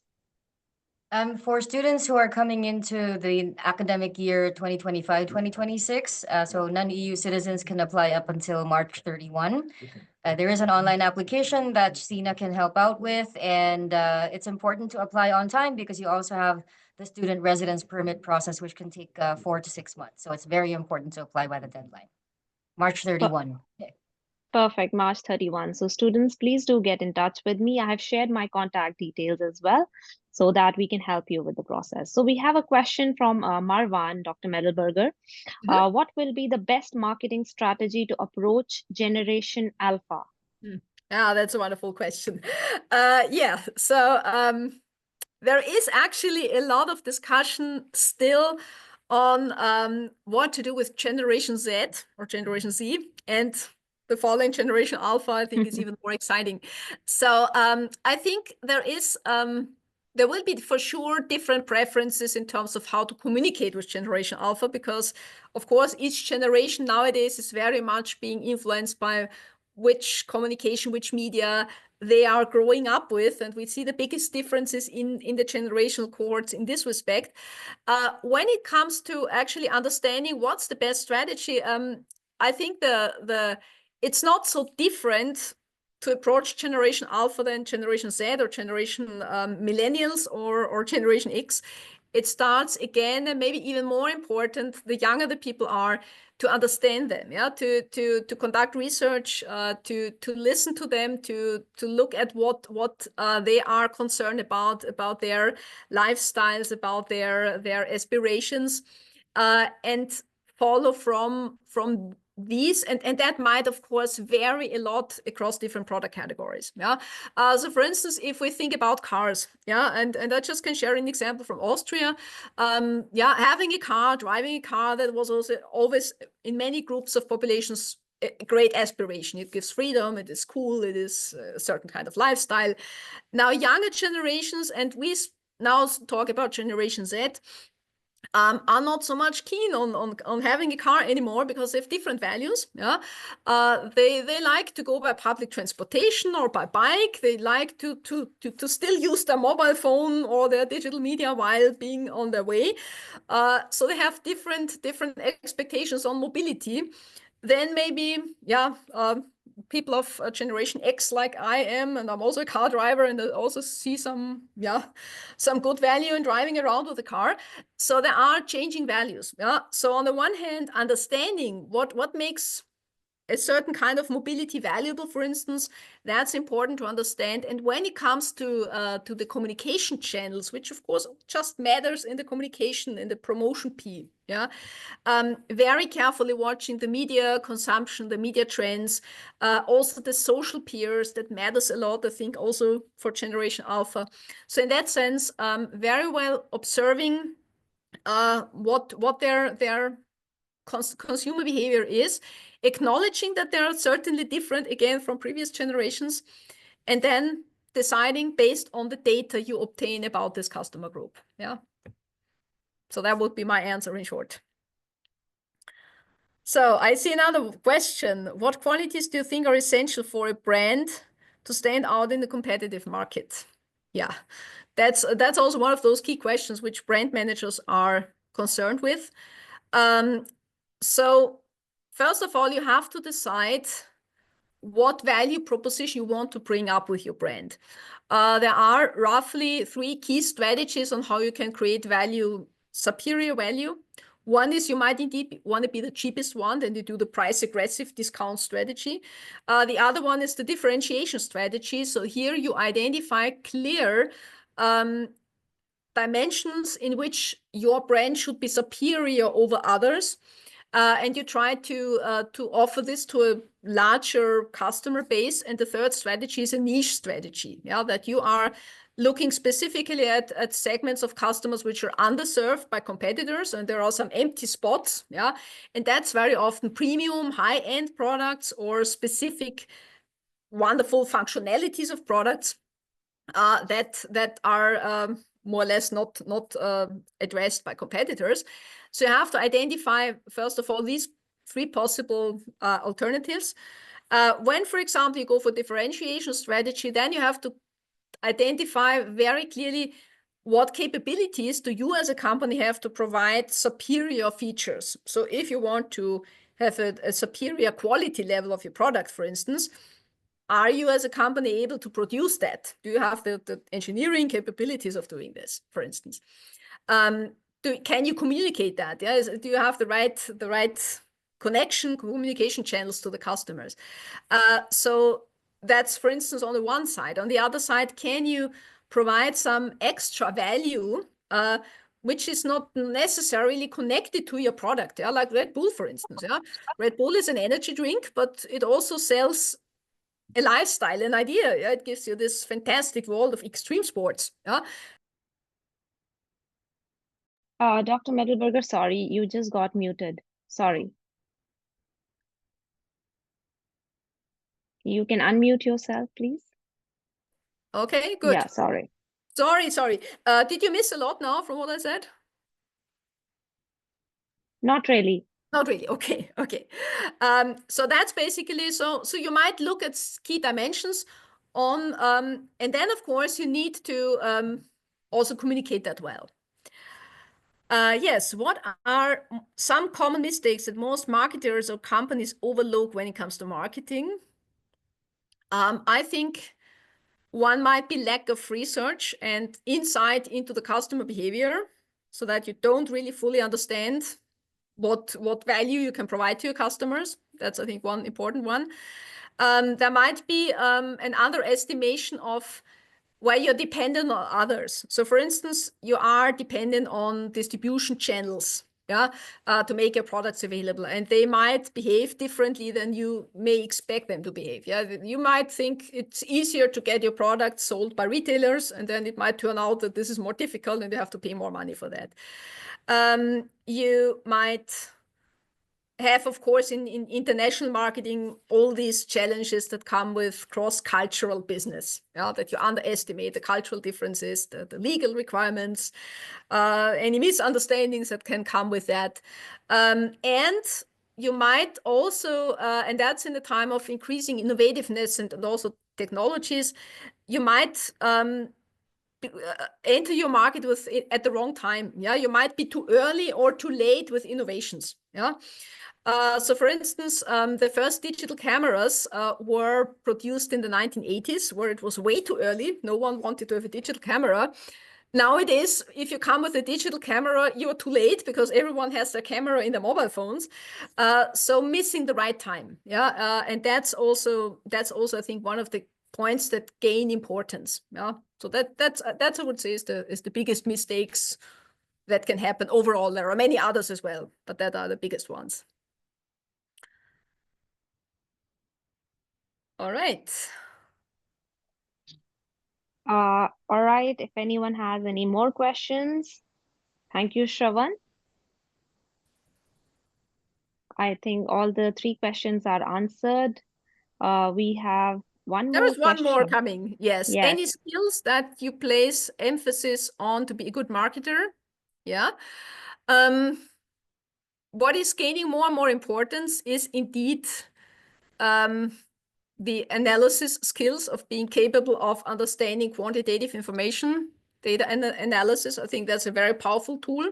For students who are coming into the academic year 2025-2026, so non-EU citizens can apply up until March 31. There is an online application that Sina can help out with, and it's important to apply on time because you also have the student residence permit process, which can take 4 to 6 months. So it's very important to apply by the deadline, March 31. Okay. Perfect, March 31. So students, please do get in touch with me. I have shared my contact details as well so that we can help you with the process. So we have a question from Marwan, Dr. Madlberger. What will be the best marketing strategy to approach Generation Alpha? Yeah, that's a wonderful question. Yeah, so there is actually a lot of discussion still on what to do with Generation Z or Generation Z, and the following Generation Alpha, I think, is even more exciting. So I think there will be for sure different preferences in terms of how to communicate with Generation Alpha, because of course each generation nowadays is very much being influenced by which communication, which media they are growing up with, and we see the biggest differences in the generational cohorts in this respect. When it comes to actually understanding what's the best strategy, I think it's not so different to approach Generation Alpha than Generation Z or Generation Millennials or Generation X. It starts again, and maybe even more important, the younger the people are, to understand them, yeah, to conduct research, to listen to them, to look at what they are concerned about their lifestyles, about their aspirations, and follow from these, and that might of course vary a lot across different product categories. Yeah, so for instance, if we think about cars, yeah, and I just can share an example from Austria. Yeah, having a car, driving a car, that was also always in many groups of populations a great aspiration. It gives freedom, it is cool, it is a certain kind of lifestyle. Now younger generations, and we now talk about Generation Z, are not so much keen on having a car anymore because they have different values. Yeah, they like to go by public transportation or by bike. They like to still use their mobile phone or their digital media while being on their way. So they have different expectations on mobility. Then maybe, yeah, people of Generation X like I am, and I'm also a car driver, and I also see some good value in driving around with a car. So there are changing values. Yeah. So on the one hand, understanding what makes a certain kind of mobility valuable, for instance, that's important to understand. And when it comes to the communication channels, which of course just matters in the communication, in the promotion P, yeah, very carefully watching the media consumption, the media trends, also the social peers, that matters a lot, I think, also for Generation Alpha. So in that sense, very well observing what their consumer behavior is, acknowledging that they are certainly different again from previous generations, and then deciding based on the data you obtain about this customer group. Yeah. So that would be my answer in short. So I see another question. What qualities do you think are essential for a brand to stand out in the competitive market? Yeah, that's also one of those key questions which brand managers are concerned with. So first of all, you have to decide what value proposition you want to bring up with your brand. There are roughly 3 key strategies on how you can create value, superior value. One is you might indeed want to be the cheapest one, then you do the price aggressive discount strategy. The other one is the differentiation strategy. So here you identify clear dimensions in which your brand should be superior over others. And you try to offer this to a larger customer base. And the third strategy is a niche strategy, yeah, that you are looking specifically at segments of customers which are underserved by competitors, and there are some empty spots, yeah, and that's very often premium, high-end products or specific wonderful functionalities of products that are more or less not addressed by competitors. So you have to identify, first of all, these three possible alternatives. When, for example, you go for differentiation strategy, then you have to identify very clearly what capabilities do you as a company have to provide superior features. So if you want to have a superior quality level of your product, for instance, are you as a company able to produce that? Do you have the engineering capabilities of doing this, for instance? Can you communicate that? Yeah? Do you have the right communication channels to the customers? So that's, for instance, on the one side. On the other side, can you provide some extra value which is not necessarily connected to your product? Yeah? Like Red Bull, for instance. Yeah? Red Bull is an energy drink, but it also sells a lifestyle, an idea. Yeah? It gives you this fantastic world of extreme sports. Yeah? Dr. Madlberger, sorry, you just got muted. Sorry. You can unmute yourself, please. Okay, good. Yeah, sorry. Sorry. Did you miss a lot now from what I said? Not really. Not really. Okay. So that's basically, so you might look at key dimensions on, and then of course you need to also communicate that well. Yes, what are some common mistakes that most marketers or companies overlook when it comes to marketing? I think one might be lack of research and insight into the customer behavior, so that you don't really fully understand what value you can provide to your customers. That's, I think, one important one. There might be an underestimation of where you're dependent on others. So for instance, you are dependent on distribution channels, yeah, to make your products available, and they might behave differently than you may expect them to behave. Yeah, you might think it's easier to get your product sold by retailers, and then it might turn out that this is more difficult and you have to pay more money for that. You might have, of course, in international marketing, all these challenges that come with cross-cultural business, yeah, that you underestimate the cultural differences, the legal requirements, any misunderstandings that can come with that. And you might also, and that's in the time of increasing innovativeness and also technologies, you might enter your market at the wrong time. Yeah, you might be too early or too late with innovations. Yeah. So for instance, the first digital cameras were produced in the 1980s, where it was way too early. No one wanted to have a digital camera. Nowadays, if you come with a digital camera, you're too late because everyone has their camera in their mobile phones. So missing the right time. Yeah, and that's also I think one of the points that gain importance. Yeah, so that's I would say is the biggest mistakes that can happen overall. There are many others as well, but that are the biggest ones. All right. All right. If anyone has any more questions, thank you, Shravan. I think all the three questions are answered. We have one There more is one more question. coming. Yes. Yes. Any skills that you place emphasis on to be a good marketer? Yeah. What is gaining more and more importance is indeed the analysis skills of being capable of understanding quantitative information, data analysis. I think that's a very powerful tool.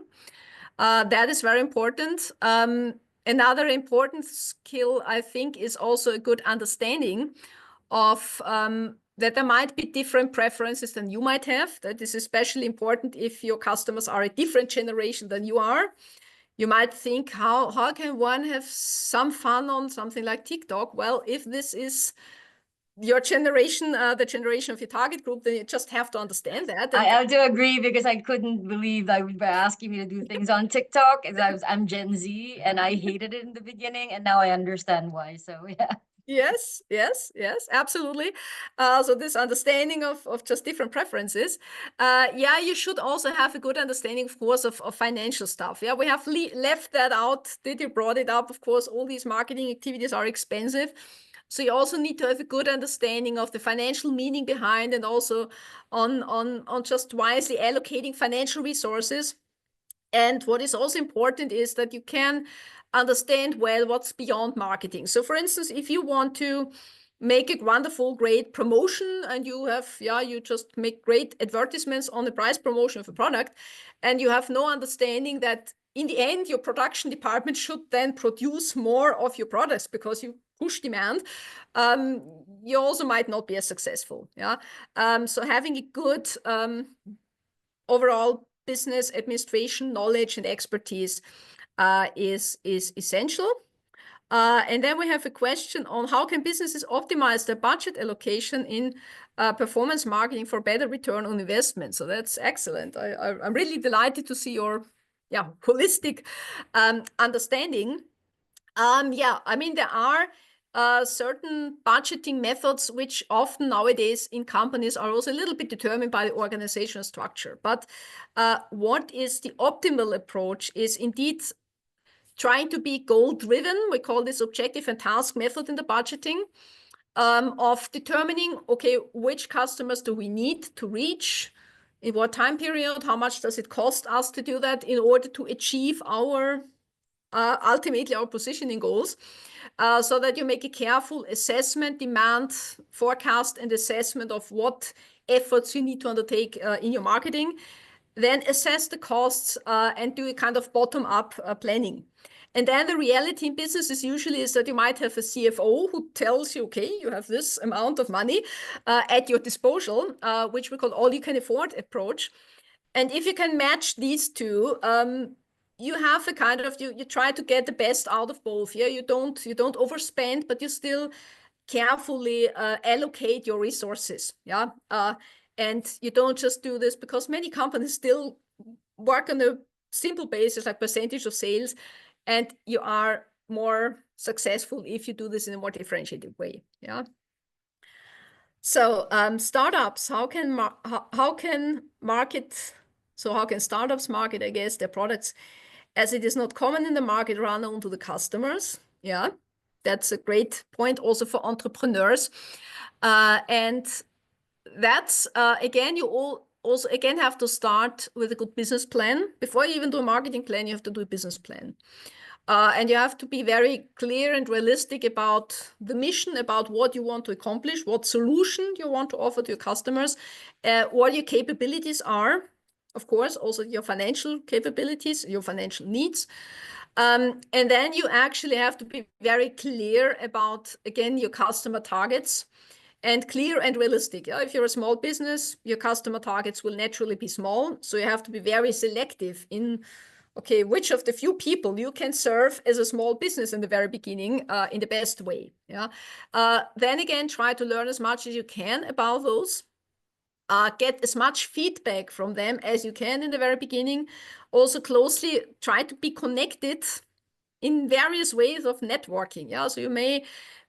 That is very important. Another important skill, I think, is also a good understanding of that there might be different preferences than you might have. That is especially important if your customers are a different generation than you are. You might think, how can one have some fun on something like TikTok? Well, if this is your generation, the generation of your target group, then you just have to understand that. And I do agree, because I couldn't believe that you were asking me to do things on TikTok. I'm Gen Z and I hated it in the beginning, and now I understand why. So yeah. yes, absolutely. So this understanding of just different preferences. Yeah, you should also have a good understanding, of course, of financial stuff. Yeah, we have left that out. Did you brought it up? Of course, all these marketing activities are expensive. So you also need to have a good understanding of the financial meaning behind, and also on just wisely allocating financial resources. And what is also important is that you can understand well what's beyond marketing. So for instance, if you want to make a wonderful, great promotion, and you have, you just make great advertisements on the price promotion of a product, and you have no understanding that in the end, your production department should then produce more of your products because you push demand, you also might not be as successful. Yeah. So having a good overall business administration knowledge and expertise is essential. And then we have a question on how can businesses optimize their budget allocation in performance marketing for better return on investment. So that's excellent. I'm really delighted to see your holistic understanding. I mean, there are certain budgeting methods which often nowadays in companies are also a little bit determined by the organizational structure. But what is the optimal approach is indeed trying to be goal-driven. We call this objective and task method in the budgeting, of determining, okay, which customers do we need to reach, in what time period, how much does it cost us to do that in order to achieve our ultimately our positioning goals, so that you make a careful assessment, demand forecast, and assessment of what efforts you need to undertake in your marketing. Then assess the costs and do a kind of bottom-up planning. And then the reality in business is usually is that you might have a CFO who tells you, okay, you have this amount of money at your disposal, which we call all-you-can-afford approach. And if you can match these two, you have a kind of, you try to get the best out of both. Yeah, you don't overspend, but you still carefully allocate your resources. Yeah, and you don't just do this because many companies still work on a simple basis, like percentage of sales, and you are more successful if you do this in a more differentiated way. Yeah. So startups, how can startups market, I guess, their products, as it is not common in the market, run on to the customers? Yeah, that's a great point also for entrepreneurs. And that's, again, you also again have to start with a good business plan. Before you even do a marketing plan, you have to do a business plan. And you have to be very clear and realistic about the mission, about what you want to accomplish, what solution you want to offer to your customers, what your capabilities are, of course, also your financial capabilities, your financial needs. And then you actually have to be very clear about, again, your customer targets, and clear and realistic. Yeah? If you're a small business, your customer targets will naturally be small. So you have to be very selective in, okay, which of the few people you can serve as a small business in the very beginning in the best way. Yeah. Then again, try to learn as much as you can about those. Get as much feedback from them as you can in the very beginning. Also closely try to be connected in various ways of networking. Yeah. So you may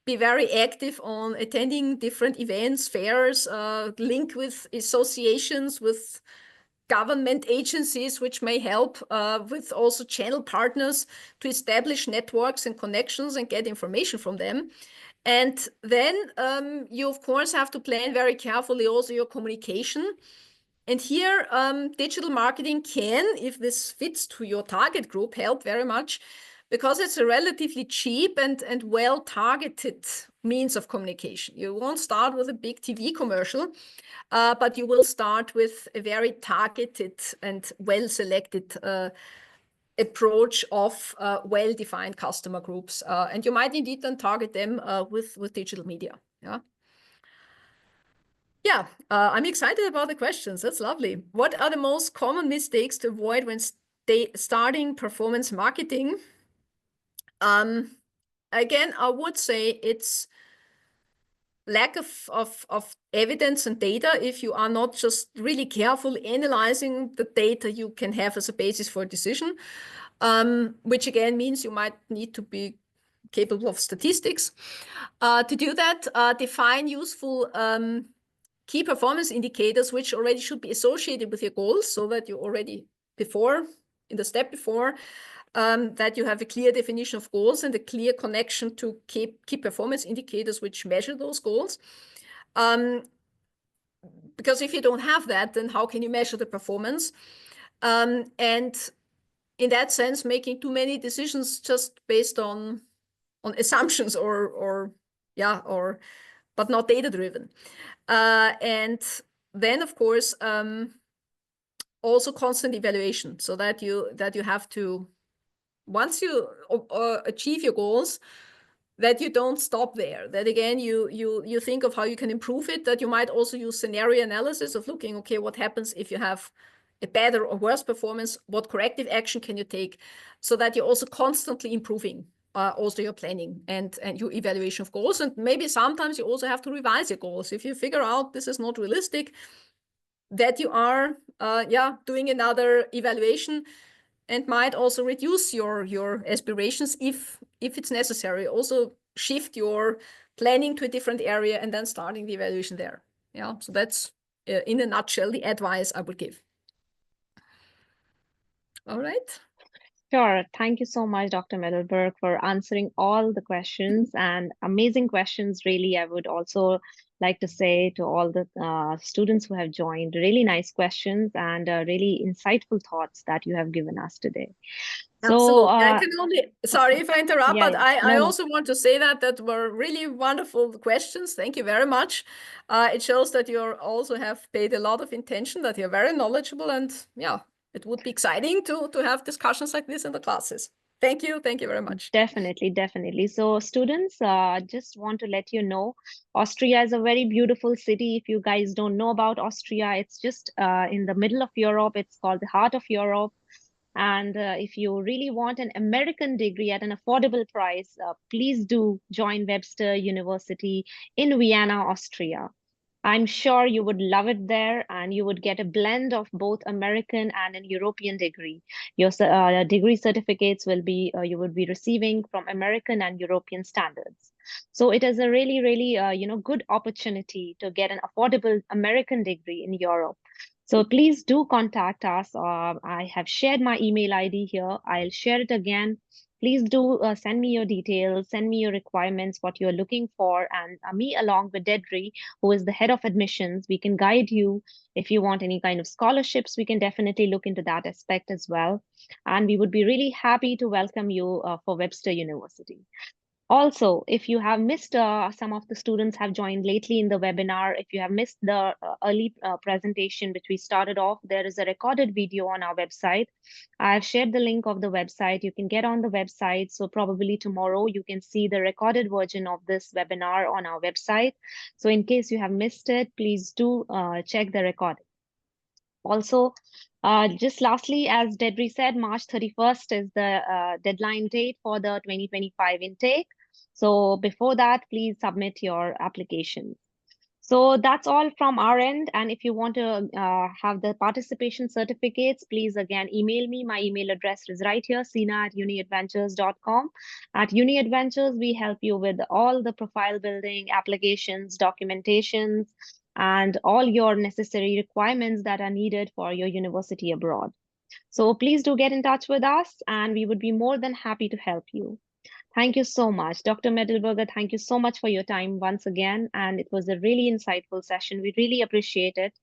be very active on attending different events, fairs, link with associations, with government agencies, which may help with also channel partners to establish networks and connections and get information from them. And then you, of course, have to plan very carefully also your communication. And here, digital marketing can, if this fits to your target group, help very much, because it's a relatively cheap and well-targeted means of communication. You won't start with a big TV commercial, but you will start with a very targeted and well-selected approach of well-defined customer groups. And you might indeed then target them with digital media. Yeah. Yeah, I'm excited about the questions. That's lovely. What are the most common mistakes to avoid when starting performance marketing? Again, I would say it's lack of evidence and data, if you are not just really careful analyzing the data you can have as a basis for a decision, which again means you might need to be capable of statistics. To do that, define useful key performance indicators, which already should be associated with your goals, so that you already in the step before, that you have a clear definition of goals and a clear connection to key performance indicators which measure those goals. Because if you don't have that, then how can you measure the performance? And in that sense, making too many decisions just based on assumptions but not data driven. And then, of course, also constant evaluation, so that you have to, once you achieve your goals, that you don't stop there, that again you think of how you can improve it, that you might also use scenario analysis of looking, okay, what happens if you have a better or worse performance, what corrective action can you take, so that you're also constantly improving also your planning and your evaluation of goals. And maybe sometimes you also have to revise your goals if you figure out this is not realistic, that you are doing another evaluation, and might also reduce your aspirations if it's necessary. Also shift your planning to a different area and then starting the evaluation there. Yeah, so that's in a nutshell the advice I would give. All right. Sure. Thank you so much, Dr. Madlberger, for answering all the questions, and amazing questions. Really, I would also like to say to all the students who have joined, really nice questions and really insightful thoughts that you have given us today. Absolutely. I can only, sorry if I interrupt, yeah, but I no. also want to say that were really wonderful questions. Thank you very much. It shows that you also have paid a lot of attention, that you're very knowledgeable, and yeah, it would be exciting to have discussions like this in the classes. Thank you. Thank you very much. Definitely, definitely. So students, just want to let you know, Austria is a very beautiful city. If you guys don't know about Austria, it's just in the middle of Europe. It's called the heart of Europe. And if you really want an American degree at an affordable price, please do join Webster University in Vienna, Austria. I'm sure you would love it there, and you would get a blend of both American and an European degree. Your degree certificates will be you would be receiving from American and European standards. So it is a really, really good opportunity to get an affordable American degree in Europe. So please do contact us. I have shared my email ID here. I'll share it again. Please do send me your details, send me your requirements, what you're looking for, and me along with Dedri, who is the head of admissions, we can guide you. If you want any kind of scholarships, we can definitely look into that aspect as well. And we would be really happy to welcome you for Webster University. Also, if you have missed, some of the students have joined lately in the webinar. If you have missed the early presentation which we started off, there is a recorded video on our website. I've shared the link of the website. You can get on the website. So probably tomorrow you can see the recorded version of this webinar on our website. So in case you have missed it, please do check the recording. Also, just lastly, as Dedri said, March 31st is the deadline date for the 2025 intake. So before that, please submit your applications. So that's all from our end. And if you want to have the participation certificates, please again email me. My email address is right here, sina@UniEd.Ventures.com. At UniEd.Ventures, we help you with all the profile building, applications, documentations, and all your necessary requirements that are needed for your university abroad. So please do get in touch with us, and we would be more than happy to help you. Thank you so much. Dr. Madlberger, thank you so much for your time once again. And it was a really insightful session. We really appreciate it.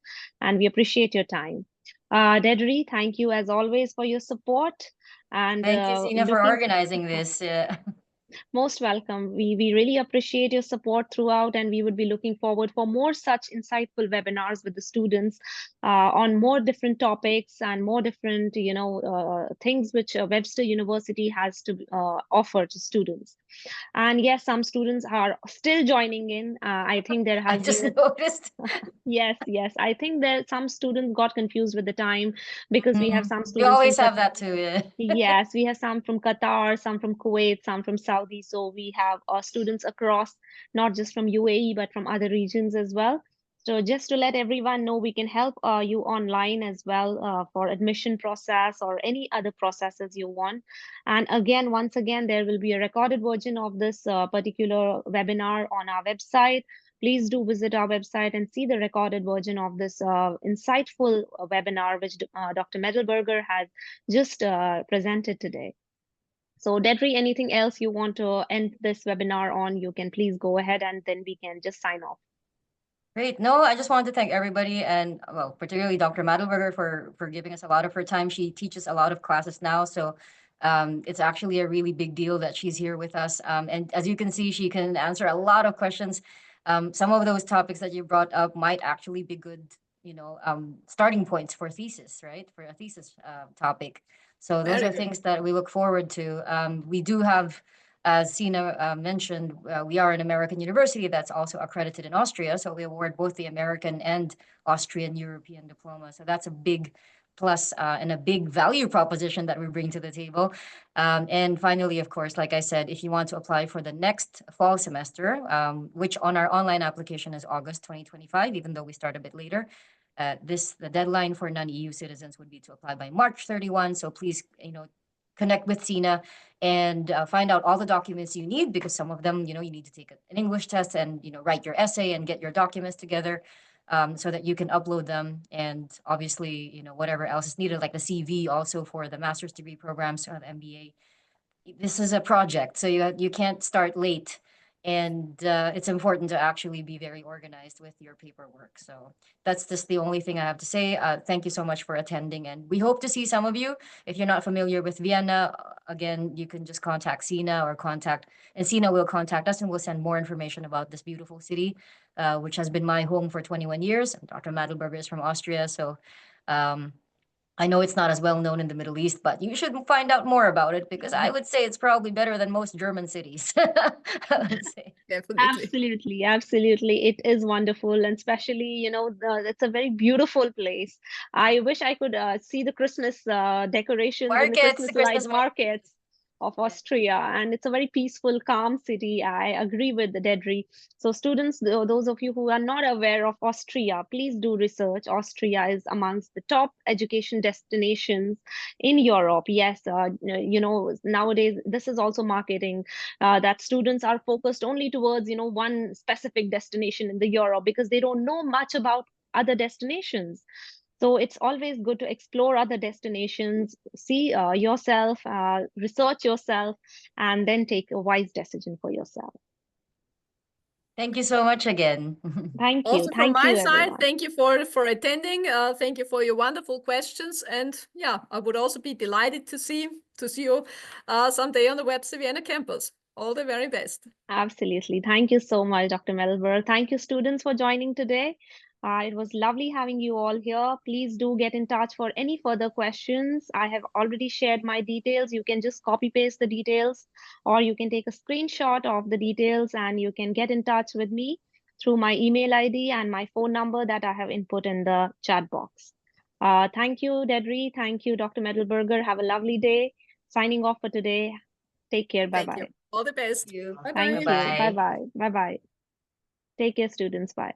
And we appreciate your time. Dedri, thank you as always for your support. And thank you, Sina, for organizing this. Most welcome. We really appreciate your support throughout, and we would be looking forward for more such insightful webinars with the students on more different topics and more different, things which Webster University has to offer to students. And yes, some students are still joining in. I think there I has just been noticed. yes. I think that some students got confused with the time because we have some We students from always have that too, yeah. Yes, we have some from Qatar, some from Kuwait, some from Saudi. So we have students across, not just from UAE, but from other regions as well. So just to let everyone know, we can help you online as well for admission process or any other processes you want. And again, once again, there will be a recorded version of this particular webinar on our website. Please do visit our website and see the recorded version of this insightful webinar, which Dr. Madlberger has just presented today. So Dedri, anything else you want to end this webinar on, you can please go ahead and then we can just sign off. Great. No, I just wanted to thank everybody and, well, particularly Dr. Madlberger for giving us a lot of her time. She teaches a lot of classes now, so it's actually a really big deal that she's here with us. And as you can see, she can answer a lot of questions. Some of those topics that you brought up might actually be good, starting points for thesis, right? For a thesis topic. So those Very are good. things that we look forward to. We do have, as Sina mentioned, we are an American university that's also accredited in Austria. So we award both the American and Austrian European diploma. So that's a big plus and a big value proposition that we bring to the table. And finally, of course, like I said, if you want to apply for the next fall semester, which on our online application is August 2025, even though we start a bit later, the deadline for non-EU citizens would be to apply by March 31. So please, connect with Sina and find out all the documents you need, because some of them, you need to take an English test and, write your essay and get your documents together so that you can upload them. And obviously, whatever else is needed, like the CV also for the master's degree programs or the MBA. This is a project, so you can't start late. And it's important to actually be very organized with your paperwork. So that's just the only thing I have to say. Thank you so much for attending, and we hope to see some of you. If you're not familiar with Vienna, again, you can just contact Sina and Sina will contact us and we'll send more information about this beautiful city, which has been my home for 21 years. Dr. Madlberger is from Austria, so I know it's not as well known in the Middle East, but you should find out more about it, because I would say it's probably better than most German cities. I would say. Definitely. Absolutely. It is wonderful. And especially, it's a very beautiful place. I wish I could see the Christmas decorations and the Markets, the Christmas light Christmas market. markets of Yeah. Austria. And it's a very peaceful, calm city. I agree with the Dedri. So students, those of you who are not aware of Austria, please do research. Austria is amongst the top education destinations in Europe. Yes, nowadays, this is also marketing that students are focused only towards one specific destination in the Europe because they don't know much about other destinations. So it's always good to explore other destinations, see yourself, research yourself, and then take a wise decision for yourself. Thank you so much again. Also from Thank my you, side, everyone. thank you for attending. Thank you for your wonderful questions. And yeah, I would also be delighted to see you someday on the Webster Vienna campus. All the very best. Absolutely. Thank you so much, Dr. Melber. Thank you, students, for joining today. It was lovely having you all here. Please do get in touch for any further questions. I have already shared my details. You can just copy paste the details, or you can take a screenshot of the details and you can get in touch with me through my email ID and my phone number that I have input in the chat box. Thank you, Dedri. Thank you, Dr. Madlberger. Have a lovely day. Signing off for today. Take care. Thank Bye-bye. you. All the best. Thank you. Bye-bye. Thank you. Bye-bye. Bye-bye. Bye-bye. Take care, students. Bye.